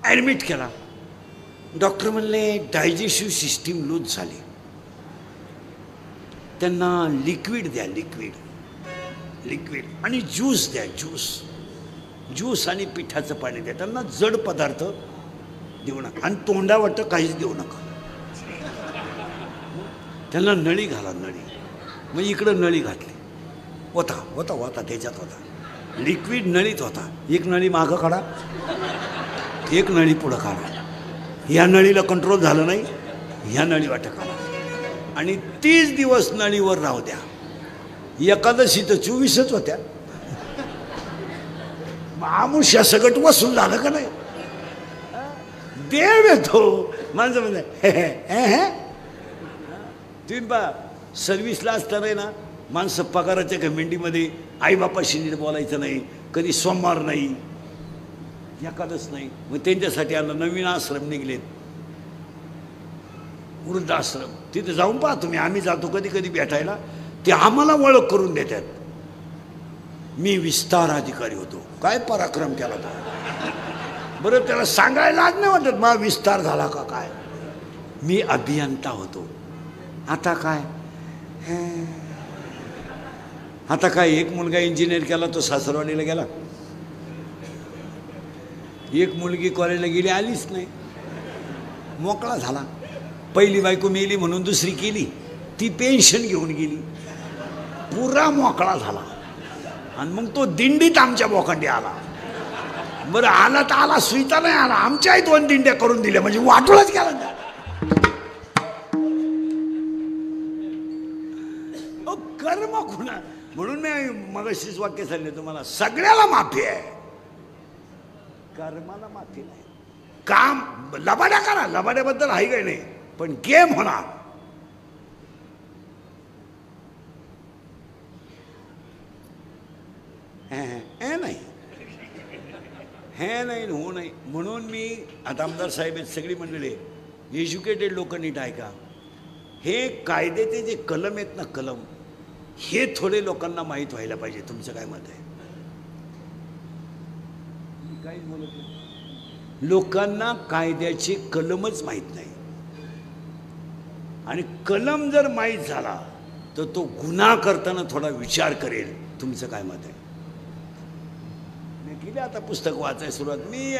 ॲडमिट केला. डॉक्टर म्हणले डायजेस्टिव्ह सिस्टीम लूज झाली, त्यांना लिक्विड द्या, लिक्विड आणि ज्यूस द्या, ज्यूस आणि पिठाचं पाणी द्या. त्यांना जड पदार्थ देऊ नका आणि तोंडावाटं काहीच देऊ नका. त्यांना नळी घाला, नळी. मग इकडं नळी घातली, होता त्याच्यात होता लिक्विड, नळीत होता. एक नळी मागं काढा, एक नळी पुढं काढा. ह्या नळीला कंट्रोल झालं नाही, ह्या नळी वाटं काढा आणि 30 दिवस नळीवर राहू द्या. एकादशी तर 24च होत्या. आमुष्या सगट वसूल झालं का नाही? देव येतो माणसं म्हणजे तुम्ही बा सर्व्हिसला असताना ना माणसं पगाराच्या घमेंडीमध्ये आईबापाशी नीट बोलायचं नाही, कधी सोमवार नाही, एकादश नाही. मग त्यांच्यासाठी आला नवीन आश्रम निघलेत, वृद्धाश्रम. तिथे जाऊन पहा तुम्ही. आम्ही जातो कधी कधी भेटायला, ते आम्हाला ओळख करून देतात. मी विस्तार अधिकारी होतो. काय पराक्रम केला तो. बरं त्याला सांगायला आज नाही वाटत मला विस्तार झाला का काय. मी अभियंता होतो. आता काय एक मुलगा इंजिनियर केला, तो सासरवाडीला गेला. एक मुलगी कॉलेजला गेली, आलीच नाही, मोकळा झाला. पहिली बायको मेली म्हणून दुसरी केली, ती पेन्शन घेऊन गेली, पुरा मोकळा झाला. आणि मग तो दिंडीत आमच्या बोखंडी आला. बरं आला तर आला, सुईता नाही आला. आमच्याही 2 दिंड्या करून दिल्या, म्हणजे वाटूनच गेला त्या. कर्म खुणा. म्हणून मी मगाशीच वाक्य सांगितलं तुम्हाला, सगळ्याला माफी आहे, कर्माला माफी नाही. काम लबाड्या करा, लबाड्याबद्दल आहे काही नाही, पण गेम होणार. नाही हे नाही हो नाही. म्हणून मी आता आमदार साहेब आहेत, सगळी मंडळी एज्युकेटेड लोक नीट ऐका. हे कायद्याचे जे कलम आहेत ना, कलम, हे थोडे लोकांना माहीत व्हायला पाहिजे. तुमचं काय मत आहे? काहीच बोलत नाही. लोकांना कायद्याचे कलमच माहीत नाही, आणि कलम जर माहीत झाला तर तो गुन्हा करताना थोडा विचार करेल. तुमचं काय मत आहे? मी केली आता पुस्तक वाचायला सुरुवात, मी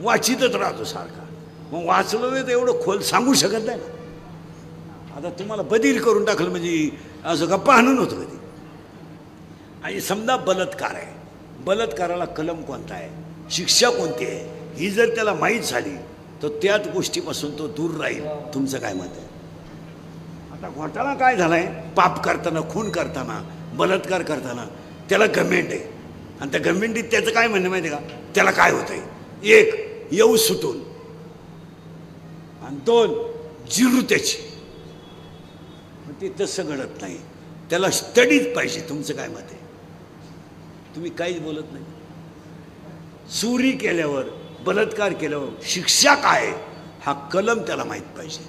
वाचितच राहतो सारखा. मग वाचलं नाही तर एवढं खोल सांगू शकत नाही ना. आता तुम्हाला बधीर करून टाकलं म्हणजे असं गप्पा आणून होतं कधी. आणि समजा बलात्कार आहे, बलात्काराला कलम कोणता आहे, शिक्षा कोणती आहे, ही जर त्याला माहीत झाली तर त्याच गोष्टीपासून तो दूर राहील. तुमचं काय मत आहे? आता घोटाळा काय झालाय, पाप करताना, खून करताना, बलात्कार करताना त्याला गव्हर्नमेंट आहे, आणि त्या गव्हर्नमेंटीत त्याचं काय म्हणणं माहिती आहे का, त्याला काय होतंय, 1 येऊ सुटून, आणि 2 जिरू त्याची. ते तसं घडत नाही, त्याला स्टडीज पाहिजे. तुमचं काय मत आहे? तुम्ही काहीच बोलत नाही. चोरी केल्यावर, बलात्कार केल्यावर शिक्षा काय, हा कलम त्याला माहीत पाहिजे.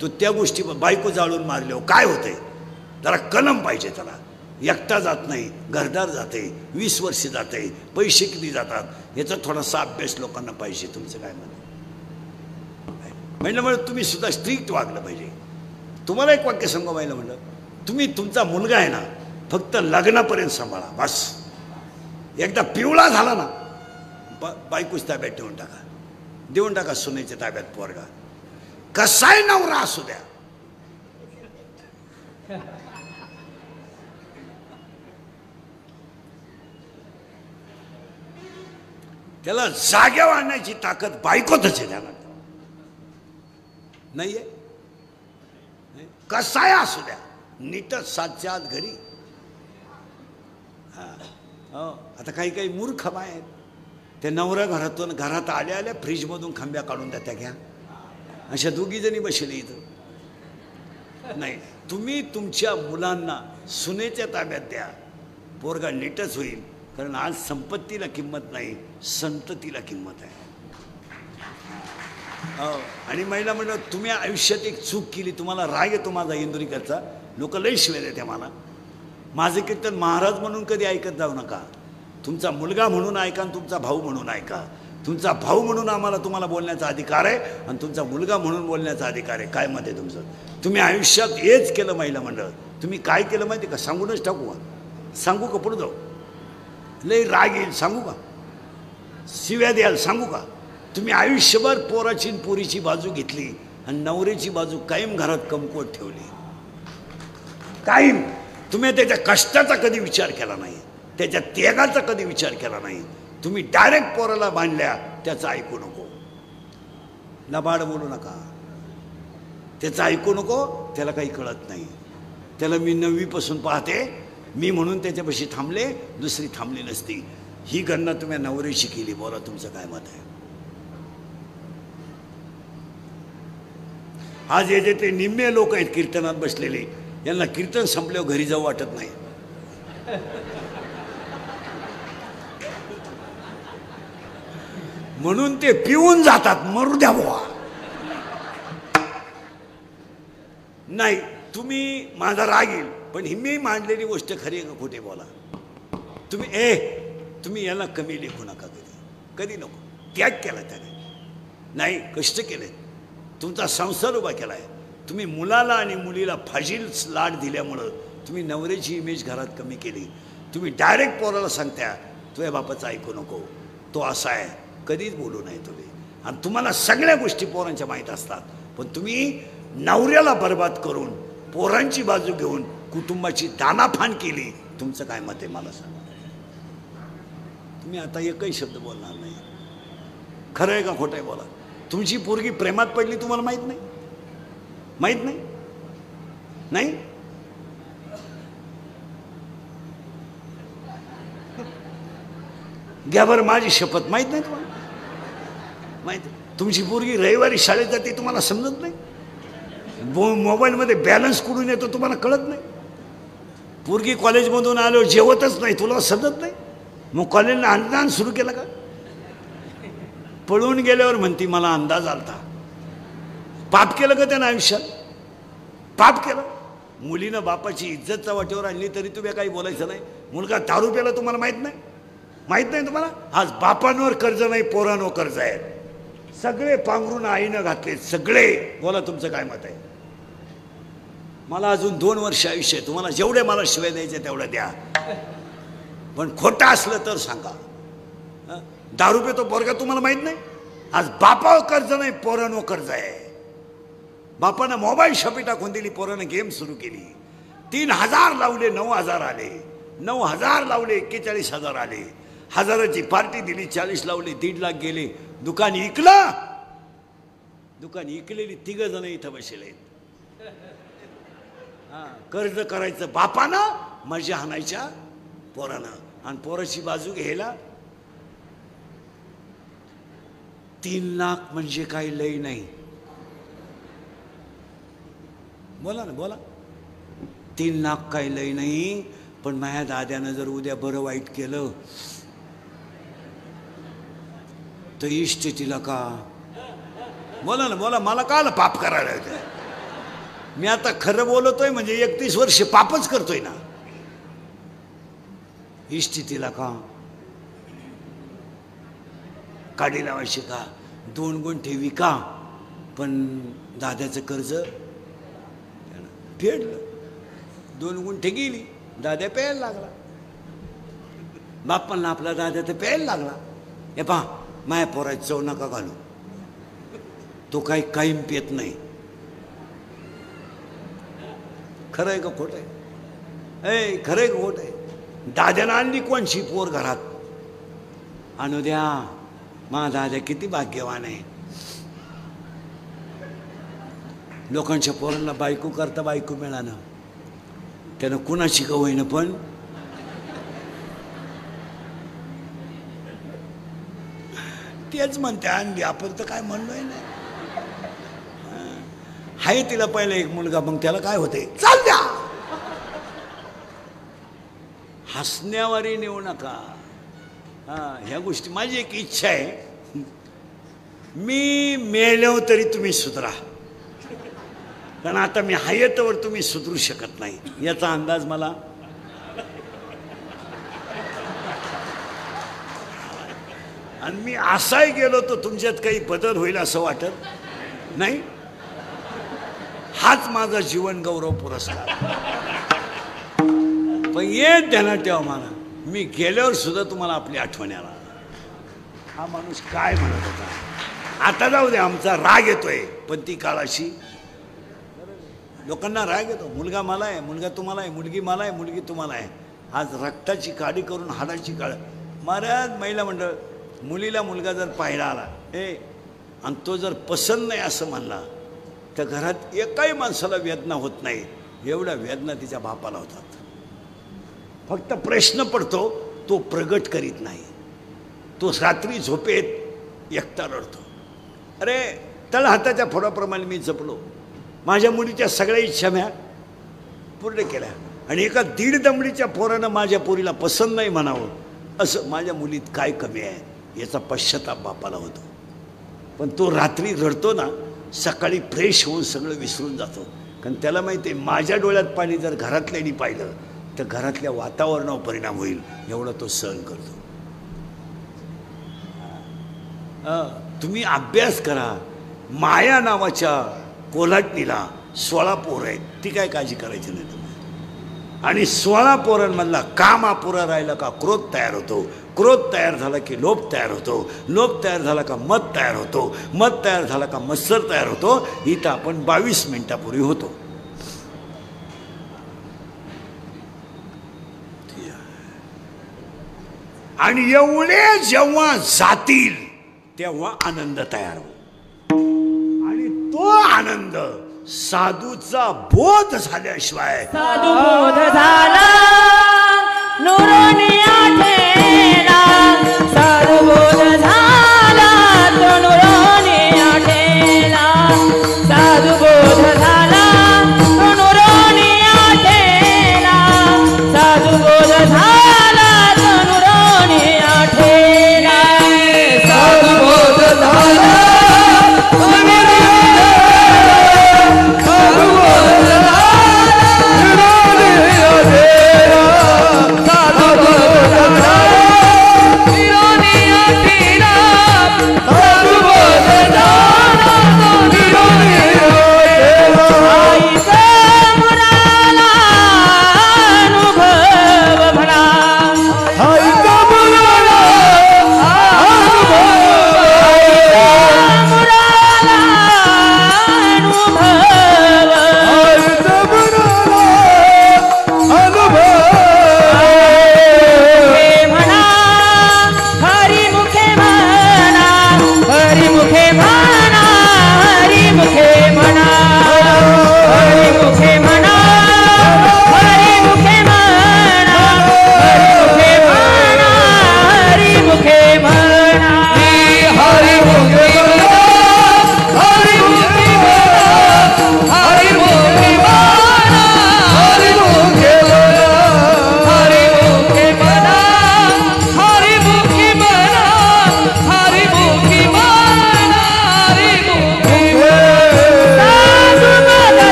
तो त्या गोष्टी, बायको जाळून मारल्यावर काय होतंय, त्याला कलम पाहिजे. त्याला एकटा जात नाही, घरदार जाते, 20 वर्ष जाते, पैसे किती जातात, याचा थोडासा अभ्यास लोकांना पाहिजे. तुमचं काय मत आहे? म्हणजे तुम्ही सुद्धा स्ट्रिक्ट वागलं पाहिजे. तुम्हाला एक वाक्य सांगू व्हायला म्हणलं, तुम्ही तुमचा मुलगा आहे ना, फक्त लग्नापर्यंत सांभाळा बस. एकदा पिवळा झाला ना, बायकोच ताब्यात देऊन टाका सुनेच्या ताब्यात पोरगा. कसाय नवरा असू द्या, त्याला जाग्यावर आणण्याची ताकद बायकोतच आहे. त्याला नाहीये, कसाय असू द्या, नीटच 7च्या आत घरी. आता काही काही मूर्ख बाय आहेत, त्या नवऱ्या घरात आल्या फ्रीजमधून खांब्या काढून द्या, त्या घ्या. अशा 2 जणी बसले इथं. नाही, तुम्ही तुमच्या मुलांना सुनेच्या ताब्यात द्या, पोरगा नीटच होईल. कारण आज संपत्तीला किंमत नाही, संततीला किंमत आहे. आणि महिला म्हणलं, तुम्ही आयुष्यात एक चूक केली, तुम्हाला राग येतो माझा इंदुरीकरचा, लोक लई शिव्या देते मला. माझे कीर्तन महाराज म्हणून कधी ऐकत जाऊ नका. तुमचा मुलगा म्हणून ऐका, आणि तुमचा भाऊ म्हणून ऐका. तुमचा भाऊ म्हणून आम्हाला तुम्हाला बोलण्याचा अधिकार आहे, आणि तुमचा मुलगा म्हणून बोलण्याचा अधिकार आहे. काय मत आहे तुमचं? तुम्ही आयुष्यात हेच केलं महिला मंडळ. तुम्ही काय केलं माहिती का? सांगूनच टाकू का? सांगू का? पुढे जाऊ, लई राग येईल, सांगू का? शिव्या द्याल, सांगू का? तुम्ही आयुष्यभर पोराची पोरीची बाजू घेतली, आणि नवऱ्याची बाजू कायम घरात कमकुवत ठेवली. कायम तुम्ही त्याच्या कष्टाचा कधी विचार केला नाही, त्याच्या त्यागाचा कधी विचार केला नाही. तुम्ही डायरेक्ट पोराला बांधल्या, त्याचं ऐकू नको. लबाड बोलू नका, त्याचं ऐकू नको. त्याला काही कळत नाही. त्याला मी 9वीपासून पाहते, मी म्हणून त्याच्यापाशी थांबले, दुसरी थांबली नसती. ही गणना तुम्ही नवऱ्याशी केली. बोला, तुमचं काय मत आहे? आज हे जे ते निम्मे लोक आहेत कीर्तनात बसलेले, यांना कीर्तन संपल्यावर घरी जाऊ वाटत नाही. म्हणून ते पिऊन जातात. मरू द्या बुवा. नाही, तुम्ही माझा राग येईल, पण ही मी मांडलेली गोष्ट खरी आहे का खोटे? बोला. तुम्ही याला कमी लेखू नका. कधी नको. त्याग केला त्याने, नाही कष्ट केले, तुमचा संसार उभा केला आहे. तुम्ही मुलाला आणि मुलीला फाजील लाड दिल्यामुळं तुम्ही नवऱ्याची इमेज घरात कमी केली. तुम्ही डायरेक्ट पोराला सांगत्या, तुझ्या बापाचं ऐकू नको, तो असा आहे. कधीच बोलू नये तुम्ही. आणि तुम्हाला सगळ्या गोष्टी पोरांच्या माहीत असतात, पण तुम्ही नवऱ्याला बर्बाद करून पोरांची बाजू घेऊन कुटुंबाची दानाफान केली. तुमचं काय मत आहे मला सांगा. मी आता एकही शब्द बोलणार नाही. खरं आहे का खोटं आहे बोला. तुमची पोरगी प्रेमात पडली तुम्हाला माहित नाही? माहित नाही? नाही घ्या बरं माझी शपथ. माहित नाही तुम्हाला? माहित. तुमची पोरगी रविवारी शाळेत जाते तुम्हाला समजत नाही? मोबाईलमध्ये बॅलन्स कुठून येतो तुम्हाला कळत नाही? पोरगी कॉलेजमधून आलो जेवतच नाही तुला समजत नाही? मग कॉलेजला अन्नदान सुरू केलं का? पळून गेल्यावर म्हणती मला अंदाज आलता. पाप केलं का त्यानं आयुष्यात? पाप केलं. मुलीनं बापाची इज्जत वाटेवर आणली तरी तुम्ही काही बोलायचं नाही. मुलगा दारू प्याला तुम्हाला माहित नाही? माहित नाही तुम्हाला? आज बापांवर कर्ज नाही पोरांवर कर्ज आहे. सगळे पांघरून आईनं घातले सगळे. बोला तुमचं काय मत आहे? मला अजून 2 वर्ष आयुष्य आहे. तुम्हाला जेवढे मला शिवाय द्यायचे तेवढं द्या. पण खोटं असलं तर सांगा. दारू पितो पोरगा तुम्हाला माहित नाही? आज बापावर कर्ज नाही पोरांवर कर्ज आहे. बापानं मोबाईल शॉपी टाकून दिली पोरानं गेम सुरू केली. 3000 लावले 9000 आले. 9000 लावले 41,000 आले. 1000ची पार्टी दिली 40 लावले 1.5 लाख गेले. दुकान इकलं. दुकान इकलेली 3 जण इथं बसले. कर्ज करायचं बापानं मजा हाणायच्या पोरानं आणि पोराची बाजू घ्यायला 3 लाख म्हणजे काही लई नाही. बोला ना बोला. 3 लाख काही लई नाही. पण माझ्या दाद्यानं जर उद्या बरं वाईट केलं तर इष्ट तिला का? बोला ना बोला. मला काल पाप करायला होते. मी आता खरं बोलतोय म्हणजे 31 वर्ष पापच करतोय ना. इष्ट तिला का? काढी लावायची का? 2 गुंठे विका. पण दाद्याचं कर्ज फेडलं. 2 गुंठे गेली. दाद्या प्यायला लागला. बापांना आपला दाद्या तर प्यायला लागला. हे पहा माया पोराची चव नका घालू. तो काही कायम पेत नाही. खरं आहे का खोटं आहे? ए खरं आहे का खोटं आहे? दाद्यानं आणली कोणची पोर घरात? आणू द्या. मा दाद्या किती भाग्यवान आहे. लोकांच्या पोरांना बायको करता बायको मिळालं. त्यानं कुणाची का होईना पण तेच म्हणते आणली. आपण तर काय म्हणलोय नाही. हाय तिला पहिला एक मुलगा मग त्याला काय होते? चाल द्या. हसण्यावारी नेऊ नका. ह्या गोष्टी माझी एक इच्छा आहे. मी मेलो तरी तुम्ही सुधरा. कारण आता मी हायतवर तुम्ही सुधरू शकत नाही याचा अंदाज मला. आणि मी असाही गेलो तर तुमच्यात काही बदल होईल असं वाटत नाही. हाच माझा जीवन गौरव पुरस्कार. पण येत ध्यानात ठेवा मला. मी गेल्यावर सुद्धा तुम्हाला आपली आठवण आला. हा माणूस काय म्हणत होता. आता जाऊ दे. आमचा राग येतोय पण ती काळाशी. लोकांना राग येतो. मुलगा मला आहे, मुलगा तुम्हाला आहे, मुलगी मला आहे, मुलगी तुम्हाला आहे. आज रक्ताची काडी करून हाडाची काळ. महाराज महिला मंडळ मुलीला मुलगा जर पाहिला आला आणि तो जर पसंत नाही असं म्हणला तर घरात एकाही माणसाला वेदना होत नाही. एवढ्या वेदना तिच्या बापाला होतात. फक्त प्रश्न पडतो तो प्रगट करीत नाही. तो रात्री झोपेत एकटा रडतो. अरे तळहाताच्या फोडाप्रमाणे मी जपलो. माझ्या मुलीच्या सगळ्या इच्छा म्या पूर्ण केल्या. आणि एका 1.5 दमडीच्या पोरानं माझ्या पोरीला पसंत नाही म्हणावं असं माझ्या मुलीत काय कमी आहे याचा पश्चाताप बापाला होतो. पण तो रात्री रडतो ना सकाळी फ्रेश होऊन सगळं विसरून जातो. कारण त्याला माहिती आहे माझ्या डोळ्यात पाणी जर घरातल्यानी पाहिलं तर घरातल्या वातावरणावर परिणाम होईल. एवढं तो सहन करतो. तुम्ही अभ्यास करा. माया नावाच्या कोल्हाटणीला 16 पोरं आहेत. ती काय काळजी करायची नाही तुम्ही. आणि 16 पोरांमधला काम अपुरा राहिला का क्रोध तयार होतो. क्रोध तयार झाला की लोभ तयार होतो. लोभ तयार झाला का मत तयार होतो. मत तयार झाला का मत्सर तयार होतो. इथं आपण 22 मिनिटापूर्वी होतो. आणि एवढे जेव्हा जातील तेव्हा आनंद तयार होईल आणि तो आनंद साधूचा बोध झाल्याशिवाय साधू बोध झाला नुरोनी आठेला साधू बोध झाला तो नुरोनी आठेला साधू बोध झाला तो नुरोनी आठेला साधू बोध झाला तो नुरोनी आठेला साधू बोध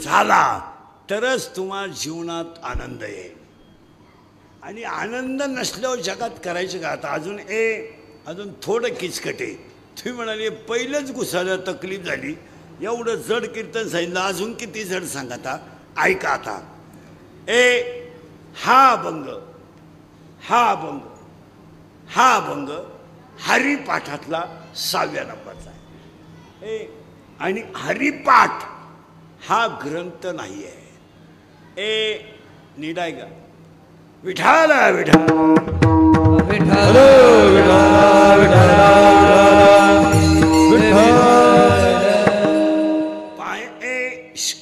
झाला तरच तुम्हाला जीवनात आनंद येईल आणि आनंद नसल्यावर जगात करायचं का आता अजून थोडं किचकटे तुम्ही म्हणाले पहिलंच घुसायला तकलीफ झाली एवढं जड कीर्तन सांगितलं अजून किती जड सांगा आता ऐका आता हा अभंग हरिपाठातला 6व्या नंबरचा आहे आणि हरिपाठ हा ग्रंथ नाही आहे नीट आहे का विठाल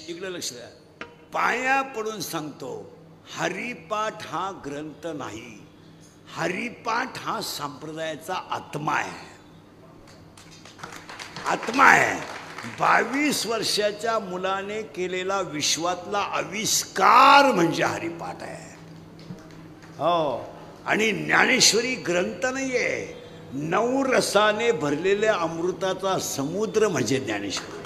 इकडे लक्ष द्या पाया पडून सांगतो हरिपाठ हा ग्रंथ नाही हरिपाठ हा संप्रदायाचा आत्मा आहे 22 वर्षाच्या मुलाने केलेला विश्वातला आविष्कार म्हणजे हरिपाठ आहे हो आणि ज्ञानेश्वरी ग्रंथ नाहीये 9 रसाने भरलेल्या अमृताचा समुद्र म्हणजे ज्ञानेश्वरी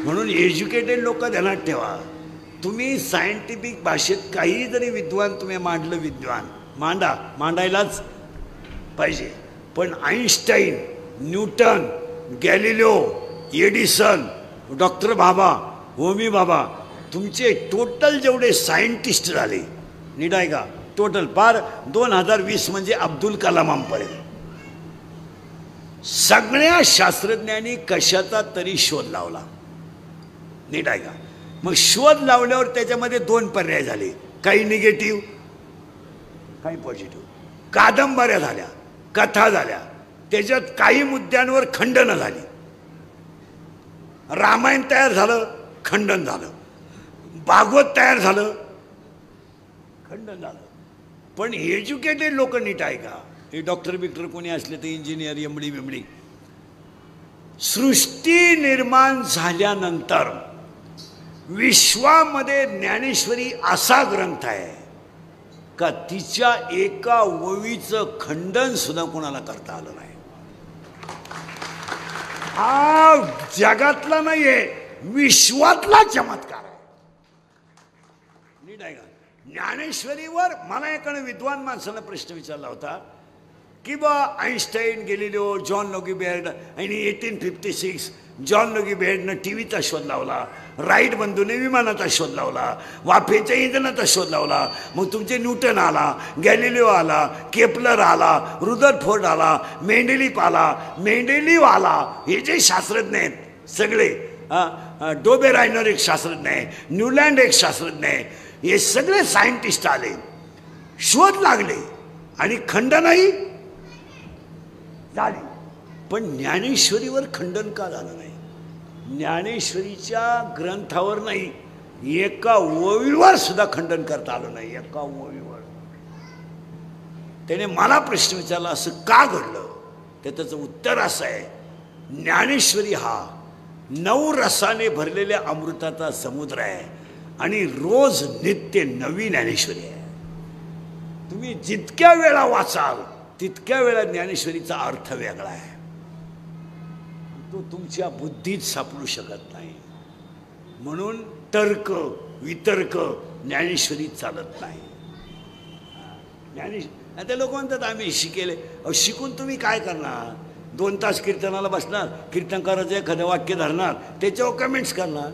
म्हणून एज्युकेटेड लोक ध्यानात ठेवा तुम्ही सायंटिफिक भाषेत काही जरी विद्वान तुम्ही मांडलं मांडायलाच पाहिजे पण Einstein Newton Galileo Edison doctor बाबा होमी बाबा तुमचे टोटल जेवढे सायंटिस्ट झाले नीट आहे का टोटल पार 2020 म्हणजे अब्दुल कलामांपर्यंत सगळ्या शास्त्रज्ञांनी कशाचा तरी शोध लावला नीट आहे का मग शोध लावल्यावर त्याच्यामध्ये 2 पर्याय झाले काही निगेटिव्ह काही पॉझिटिव्ह कादंबऱ्या झाल्या कथा झाल्या त्याच्यात काही मुद्द्यांवर खंडन झाली रामायण तयार झालं खंडन झालं भागवत तयार झालं खंडन झालं पण एज्युकेटेड लोक नीट आहे का हे डॉक्टर बिक्टर कोणी असले तर इंजिनियर एमडी बिमडी सृष्टी निर्माण झाल्यानंतर विश्वामध्ये ज्ञानेश्वरी असा ग्रंथ आहे का तिच्या एका ओवीचं खंडन सुद्धा कोणाला करता आलं नाही हा जगातला नाहीये विश्वातला चमत्कार आहे नीट आहे का ज्ञानेश्वरीवर मला एकाने विद्वान माणसाला प्रश्न विचारला होता की बा आईन्स्टाईन गेलिलिओ जॉन लोगी बेअर्ड आणि 1856 जॉन लोगी बेअर्डनं टी व्हीचा शोध लावला, राईट बंधूने विमानाचा शोध लावला, वाफेच्या इंधनाचा शोध लावला. मग तुमचे न्यूटन आला, गॅलिलिओ आला, केपलर आला, रुदरफोर्ड आला, मेंडेलिफ आला, मेंडेलिव आला. हे जे शास्त्रज्ञ आहेत सगळे, डोबेरायनर एक शास्त्रज्ञ आहे, न्यूलँड एक शास्त्रज्ञ आहे, हे सगळे सायंटिस्ट आले, शोध लागले आणि खंडनही झाली. पण ज्ञानेश्वरीवर खंडन का झालं नाही? ज्ञानेश्वरीच्या ग्रंथावर नाही, एका ओवीवर सुद्धा खंडन करता आलं नाही. एका ओवीवर त्याने मला प्रश्न विचारला, असं का घडलं? तर त्याचं उत्तर असं आहे, ज्ञानेश्वरी हा 9 रसाने भरलेल्या अमृताचा समुद्र आहे आणि रोज नित्य नवी ज्ञानेश्वरी आहे. तुम्ही जितक्या वेळा वाचाल तितक्या वेळा ज्ञानेश्वरीचा अर्थ वेगळा आहे, तो तुमच्या बुद्धीत सापडू शकत नाही. म्हणून तर्क वितर्क ज्ञानेश्वरीत चालत नाही. आता लोक म्हणतात आम्ही शिकेले. शिकून तुम्ही काय करणार? 2 तास कीर्तनाला बसणार, कीर्तनकाराचं एखादं वाक्य धरणार, त्याच्यावर कमेंट्स करणार.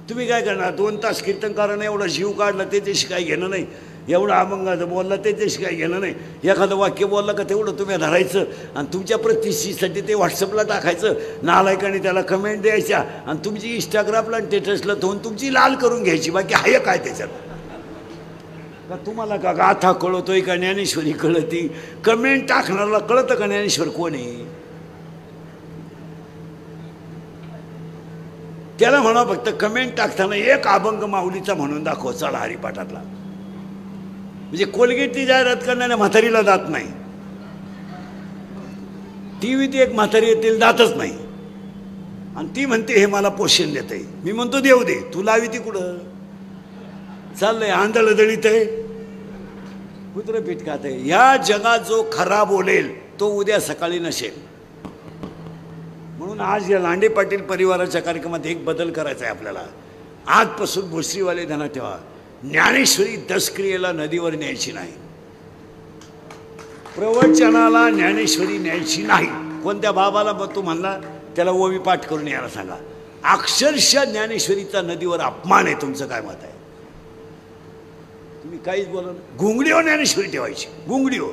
तुम्ही काय करणार? 2 तास कीर्तनकाराने एवढा जीव काढला त्याच्याशी काही घेणं नाही, एवढा अभंगाचं बोलला त्याच्याशी काही घेणं नाही, एखादं वाक्य बोललं का तेवढं तुम्ही धरायचं आणि तुमच्या प्रतिष्ठेसाठी ते व्हॉट्सअपला टाकायचं, नालायकाने त्याला कमेंट द्यायच्या आणि तुमची इंस्टाग्रामला स्टेटसला ठेवून तुमची लाल करून घ्यायची. बाकी हाय काय त्याच्यात? का तुम्हाला का गाथा कळतोय का ज्ञानेश्वरी कळती? कमेंट टाकणाऱ्याला कळतं का ज्ञानेश्वर कोण आहे? त्याला म्हणा फक्त कमेंट टाकताना एक अभंग माऊलीचा म्हणून दाखव चला हरिपाठातला. म्हणजे कोलगेटची जाहिरात करणाऱ्या म्हातारीला दात नाही, टीव्हीत एक म्हातारी येतील दातच नाही आणि ती म्हणते हे मला पोषण देते. मी म्हणतो देऊ दे, तू लावी ती कुठं? चाललंय आंधळ दळीत आहे, कुत्र पीठ खात आहे. या जगात जो खरा बोलेल तो उद्या सकाळी नसेल. म्हणून आज या लांडे पाटील परिवाराच्या कार्यक्रमात एक बदल करायचा आहे आपल्याला. आजपासून भोसरीवाले ध्यानात ठेवा, ज्ञानेश्वरी दसक्रियेला नदीवर न्यायची नाही, प्रवचनाला ज्ञानेश्वरी न्यायची नाही. कोणत्या बाबाला तू म्हणला त्याला ओवी पाठ करून यायला सांगा. अक्षरशः ज्ञानेश्वरीचा नदीवर अपमान आहे. तुमचं काय मत आहे? तुम्ही काहीच बोला ना. घुंगडीवर ज्ञानेश्वरी ठेवायची, घुंगडीवर.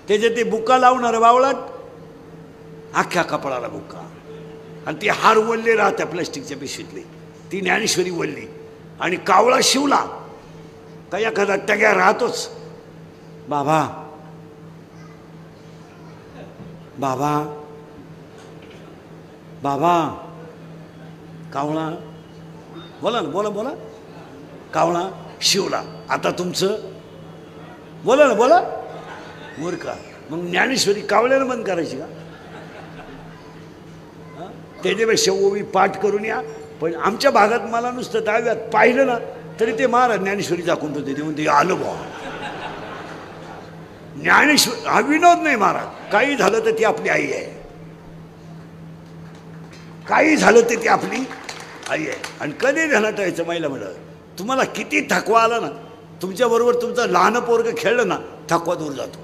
त्याच्यात ते बुक्का लावणार बावळात, अख्ख्या कपाळाला बुक्का, आणि ती हार वल्ले राहत्या प्लास्टिकच्या पिशवीतली, ती ज्ञानेश्वरी वल्ली. आणि कावळा शिवला का एखादा टग्या राहतोच, बाबा बाबा बाबा. कावळा बोला ना, बोला बोला. कावळा शिवला, आता तुमचं बोला ना, बोला. मूर्खा. मग ज्ञानेश्वरी कावळ्याला बंद करायची का? त्याच्यापेक्षा ओवी पाठ करून या. पण आमच्या भागात मला नुसतं दहाव्यात पाहिलं ना तरी ते महाराज ज्ञानेश्वरी दाखवून होते, ते म्हणते आलो बा ज्ञानेश्वर. हा विनोद नाही महाराज. काही झालं तर ती आपली आई आहे, काही झालं तर ती आपली आई आहे. आणि कधी ध्यानात ठेवायचं महिला म्हणलं, तुम्हाला किती थकवा आला ना, तुमच्याबरोबर तुमचं लहान पोरगं खेळलं ना, थकवा दूर जातो.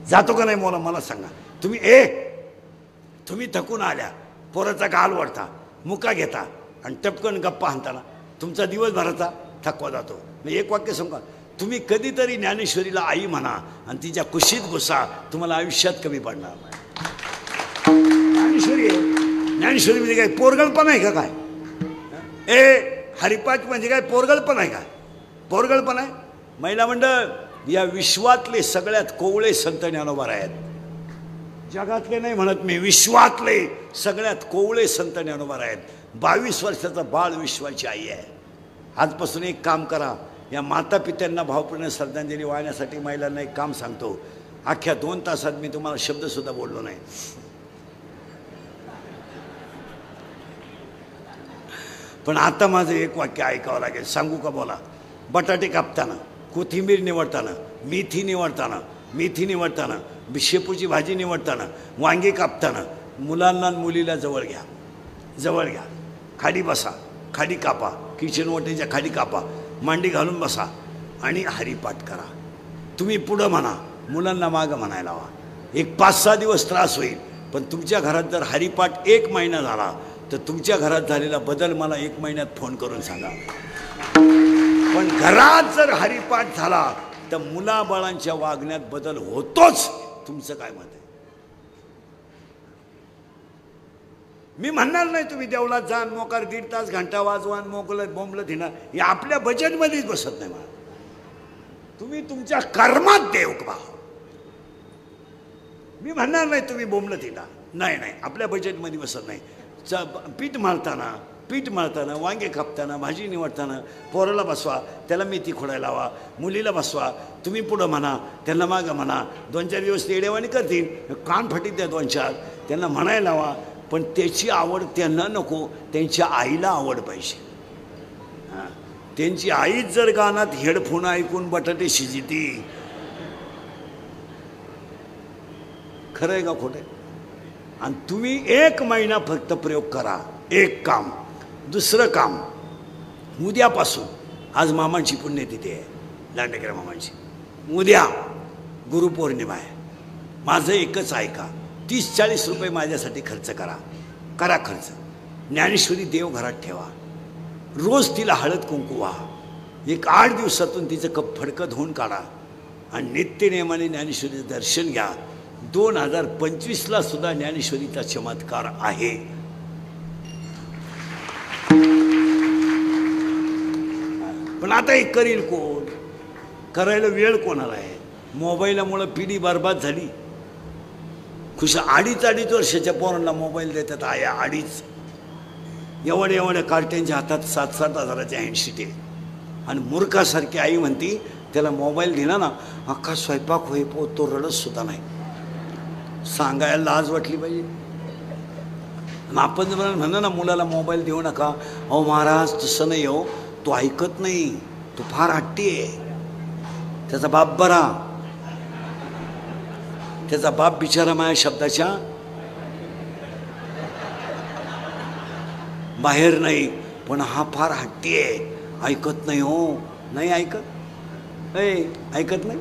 जातो का नाही मला मला सांगा. तुम्ही थकून आल्या, पोराचा गाल वाढता, मुका घेता आणि टपकन गप्पा हाणताना तुमचा दिवसभराचा थकवा जातो. मी एक वाक्य सांगा, तुम्ही कधीतरी ज्ञानेश्वरीला आई म्हणा आणि तिच्या कुशीत घुसा, तुम्हाला आयुष्यात कमी पडणार नाही. ज्ञानेश्वरी आहे. ज्ञानेश्वरी म्हणजे काय पोरगळपण आहे का? काय हरिपाठ म्हणजे काय पोरगळपण आहे का? पोरगळपण आहे. महिला मंडळ, या विश्वातले सगळ्यात कोवळे संत ज्ञानोबा आहेत. जगातले नाही म्हणत मी, विश्वातले सगळ्यात कोवळे संत ज्ञानोबा आहेत. 22 वर्षाचा बाळ विश्वाची आई आहे. आजपासून एक काम करा, या माता पित्यांना भावपूर्ण श्रद्धांजली वाहण्यासाठी महिलांना एक काम सांगतो. अख्ख्या 2 तासात मी तुम्हाला शब्दसुद्धा बोललो नाही. पण आता माझं एक वाक्य ऐकावं लागेल. सांगू का? बोला. बटाटे कापताना, कोथिंबीर निवडताना, मेथी निवडताना, शेपूची भाजी निवडताना, वांगे कापताना मुलांना मुलीला जवळ घ्या, खाली बसा, खाली कापा, किचन ओट्याच्या खाली कापा, मांडी घालून बसा आणि हरिपाठ करा. तुम्ही पुढं म्हणा, मुलांना मागं म्हणायला हवा. एक 5-6 दिवस त्रास होईल, पण तुमच्या घरात जर हरिपाठ 1 महिना झाला तर तुमच्या घरात झालेला बदल मला 1 महिन्यात फोन करून सांगा. पण घरात जर हरिपाठ झाला तर मुलाबाळांच्या वागण्यात बदल होतोच. तुमचं काय मत आहे? मी म्हणणार नाही तुम्ही देवळात जा, मोकार 1.5 तास घंटा वाजवा, मोकलं बोंबलं धिना, हे आपल्या बजेटमध्येच बसत नाही मला. तुम्ही तुमच्या कर्मात देव पहा. मी म्हणणार नाही तुम्ही बोंबलं धिना, नाही, आपल्या बजेटमध्ये बसत नाही. पीठ मळताना वांगे कापताना भाजी निवडताना पोराला बसवा, त्याला मेथी खोडायला लावा, मुलीला बसवा, तुम्ही पुढं म्हणा, त्यांना मागं म्हणा. 2-4 दिवस तेडेवाणी करतील, कान फटीत द्या 2-4, त्यांना म्हणायला लावा. पण त्याची आवड त्यांना नको, त्यांच्या आईला आवड पाहिजे. हां, त्यांची आईच जर गाण्यात हेडफोन ऐकून बटाटे शिजिती, खरं आहे का खोटं आहे? आणि तुम्ही 1 महिना फक्त प्रयोग करा. एक काम. दुसरं काम, उद्यापासून, आज मामांची पुण्यतिथी आहे, लांडेकर मामांची. उद्या गुरुपौर्णिमा आहे. माझं एकच ऐका, 30-40 रुपये माझ्यासाठी खर्च करा खर्च. ज्ञानेश्वरी देव घरात ठेवा. रोज तिला हळद कुंकू व्हा. एक 8 दिवसातून तिचं कप फडकं धुवून काढा आणि नित्यनेमाने ज्ञानेश्वरीचं दर्शन घ्या. 2025ला सुद्धा ज्ञानेश्वरीचा चमत्कार आहे. पण आता हे करील कोण? करायला वेळ कोणाला आहे? मोबाईलमुळं पिढी बरबाद झाली. खुशा 2.5 वर्षाच्या पोरांना मोबाईल देतात आया. 2.5 एवढ्या कार्ट्यांच्या हातात 7-7 हजाराच्या हँडशीट आहे. आणि मूर्खासारखी आई म्हणती त्याला मोबाईल दिला ना, अख्खा स्वयंपाक होई तो रडत सुद्धा नाही. सांगायला लाज वाटली पाहिजे. आपण जर म्हणलं ना मुलाला मोबाईल देऊ नका, अहो महाराज तसं नाही हो, तो ऐकत नाही, तो फार हट्टी आहे. त्याचा बाप बरा, त्याचा बाप बिचारा माझ्या शब्दाच्या बाहेर नाही, पण हा फार हट्टी आहे, ऐकत नाही हो. नाही ऐकत, ऐकत नाही,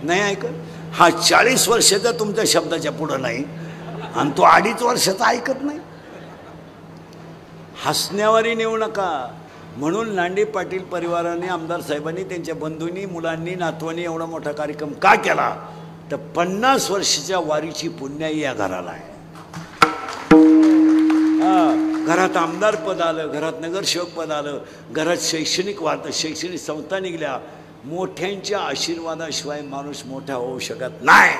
नाही ऐकत. हा 40 वर्षाचा तुमच्या शब्दाच्या पुढं नाही आणि तो 2.5 वर्षाचा ऐकत नाही. हसण्यावारी नेऊ नका. म्हणून लांडे पाटील परिवाराने, आमदार साहेबांनी, त्यांच्या बंधूंनी, मुलांनी, नातवांनी एवढा मोठा कार्यक्रम का केला? तर 50 वर्षाच्या वारीची पुण्याई या घराला आहे. घरात आमदार पद आलं, घरात नगरसेवक पद आलं, घरात शैक्षणिक संस्था निघल्या. मोठ्यांच्या आशीर्वादाशिवाय माणूस मोठा होऊ शकत नाही.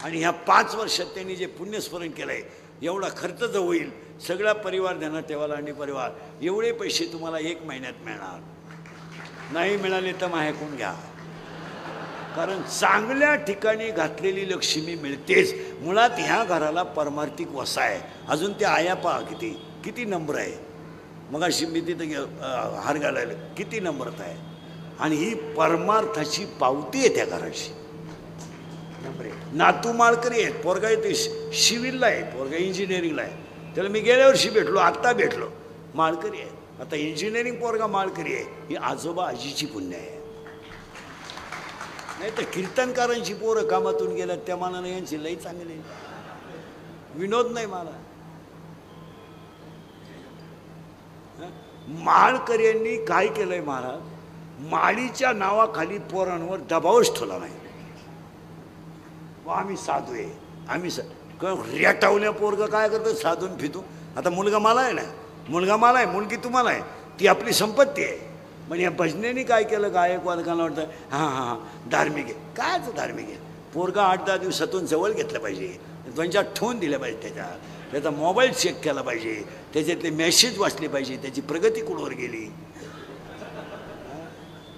आणि ह्या 5 वर्षात त्यांनी जे पुण्यस्मरण केलंय, एवढा खर्च जो होईल, सगळा परिवार देणार तेव्हा लांडे परिवार, एवढे पैसे तुम्हाला 1 महिन्यात मिळणार. नाही मिळाले तर माहेकून घ्या. कारण चांगल्या ठिकाणी घातलेली लक्ष्मी मिळतेच. मुळात ह्या घराला परमार्थिक वसा आहे. अजून त्या आया पहा किती नम्र आहे. मग अशी मी तिथं हार घालायला किती नम्रता आहे. आणि ही परमार्थाची पावती आहे त्या घराची. नातू माळकरी आहेत, पोरगा येते सिव्हिलला आहे, पोरगा इंजिनिअरिंगला आहे. त्याला मी गेल्या वर्षी भेटलो, आत्ता भेटलो. माळकरी आहे, आता इंजिनिअरिंग पोरगा माळकरी आहे. ही आजोबा आजीची पुण्य आहे. नाही तर कीर्तनकारांची पोरं कामातून गेल्यात, त्या मानाने यांची लई चांगली. विनोद नाही मला. माळकऱ्यांनी काय केलंय महाराज, माळीच्या नावाखाली पोरांवर दबावच ठेवला नाही. आम्ही साधू आहे, आम्ही रेटावल्या पोरगं काय करतं, साधून फितून. आता मुलगा मला आहे ना, मुलगा मला आहे, मुलगी तुम्हाला आहे, ती आपली संपत्ती आहे. म्हणजे या भजनेनी काय केलं, गायकवादकांना वाटतं हां धार्मिक आहे. कायच धार्मिक आहे? पोरगा 8-10 दिवसातून जवळ घेतलं पाहिजे, 2-4 ठेवून दिले पाहिजे, त्याचा मोबाईल चेक केला पाहिजे, त्याच्यातले मेसेज वाचले पाहिजे, त्याची प्रगती कुठवर गेली.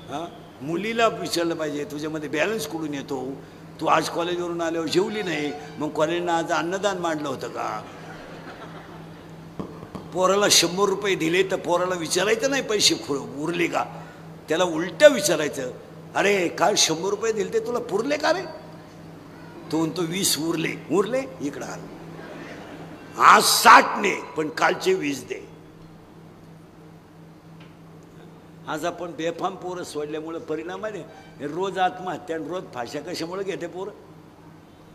हां, मुलीला विचारलं पाहिजे तुझ्यामध्ये बॅलन्स कुठून येतो, तू आज कॉलेजवरून आल्यावर जेवली नाही, मग कॉलेजनं आज अन्नदान मांडलं होतं का. पोराला 100 रुपये दिले तर पोराला विचारायचं नाही पैसे उरले का, त्याला उलटं विचारायचं, अरे काल 100 रुपये दिले ते तुला पुरले का रे. तो म्हणतो 20 उरले इकडं आल. आज 60 ने, पण कालचे 20 दे. आज आपण बेफाम पोरं सोडल्यामुळं परिणाम आहे. रोज आत्महत्या आणि रोज फाश्या कशामुळे घेते पोरं?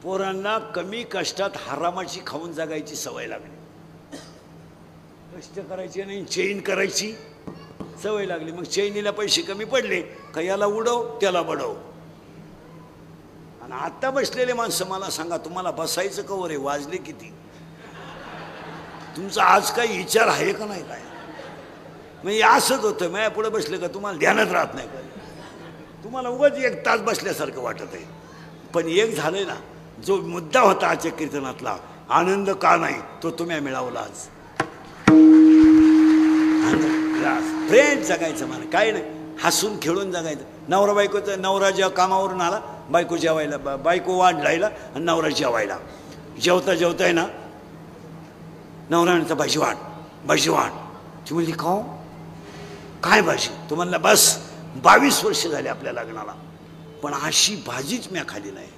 पोरांना कमी कष्टात हरामाची खाऊन जगायची सवय लागली. कष्ट करायची नाही, चैन करायची सवय लागली. मग चैनीला पैसे कमी पडले का याला उडव त्याला बडव. आणि आता बसलेले माणसं मला सांगा, तुम्हाला बसायचं कवर आहे? वाजले किती? तुमचा आज काही विचार आहे का नाही? काय म्हणजे असंच होतं, माझ्या पुढे बसले का तुम्हाला ध्यानात राहत नाही का? तुम्हाला उगाच 1 तास बसल्यासारखं वाटत आहे. पण एक झालंय ना, जो मुद्दा होता आजच्या कीर्तनातला, आनंद का नाही, तो तुम्ही मिळवला आज. फ्रेंड जगायचं मला काय नाही, हसून खेळून जगायचं. नवरा बायकोचं, नवरा जेव्हा कामावरून आला, बायको जेवायला, बायको वाढलायला आणि नवरा जेवायला. जेवता जेवता आहे ना, नवरा म्हणता भाजी वाढ, भाजी वाढ. ती म्हणली खाऊ काय भाजी? तो म्हणला बस 22 वर्ष झाले आपल्या लग्नाला, पण अशी भाजीच मी खाली नाही.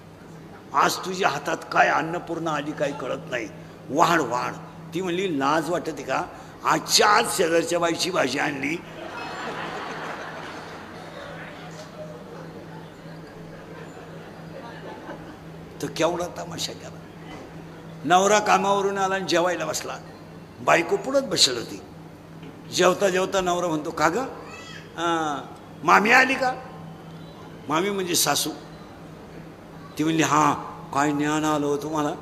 आज तुझ्या हातात काय अन्नपूर्णा आली काय कळत नाही, वाढ वाढ. ती म्हणली लाज वाटते का? आजच्या आज शेजारच्या बाईची भाजी आणली. तर केवढा तमाशा केला. नवरा कामावरून आला आणि जेवायला बसला, बायको पुढंच बसली होती. जेवता जेवता नवरा म्हणतो का ग मामी आली का? मामी म्हणजे सासू. ती म्हणली हां काय ज्ञान आलो तुम्हाला?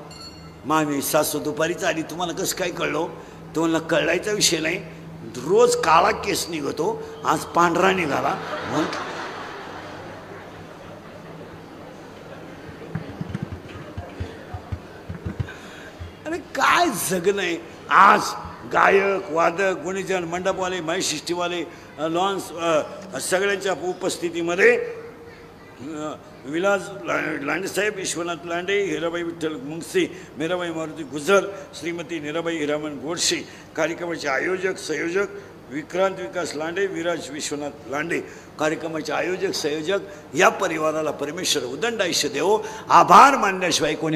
मामी सासू दुपारीच आली, तुम्हाला कसं काय कळलं? तो म्हणला कळायचा विषय नाही, रोज काळा केस निघतो, आज पांढरा निघाला म्हणून. अरे काय जगणं आहे आज. गायक वादक गुणीजन मंडपवाले महिशिष्टीवाले लॉन्स सगळ्यांच्या उपस्थितीमध्ये विलास लांडेसाहेब, विश्वनाथ लांडे, हिराबाई विठ्ठल मुंगसे, मीराबाई मारुती गुजर, श्रीमती नीराबाई हिरामन गोडसे. कार्यक्रमाचे आयोजक संयोजक विक्रांत विकास लांडे, विराज विश्वनाथ लांडे. कार्यक्रमाचे आयोजक संयोजक या परिवाराला परमेश्वर उदंड आयुष्य देवो. आभार मानल्याशिवाय कोणी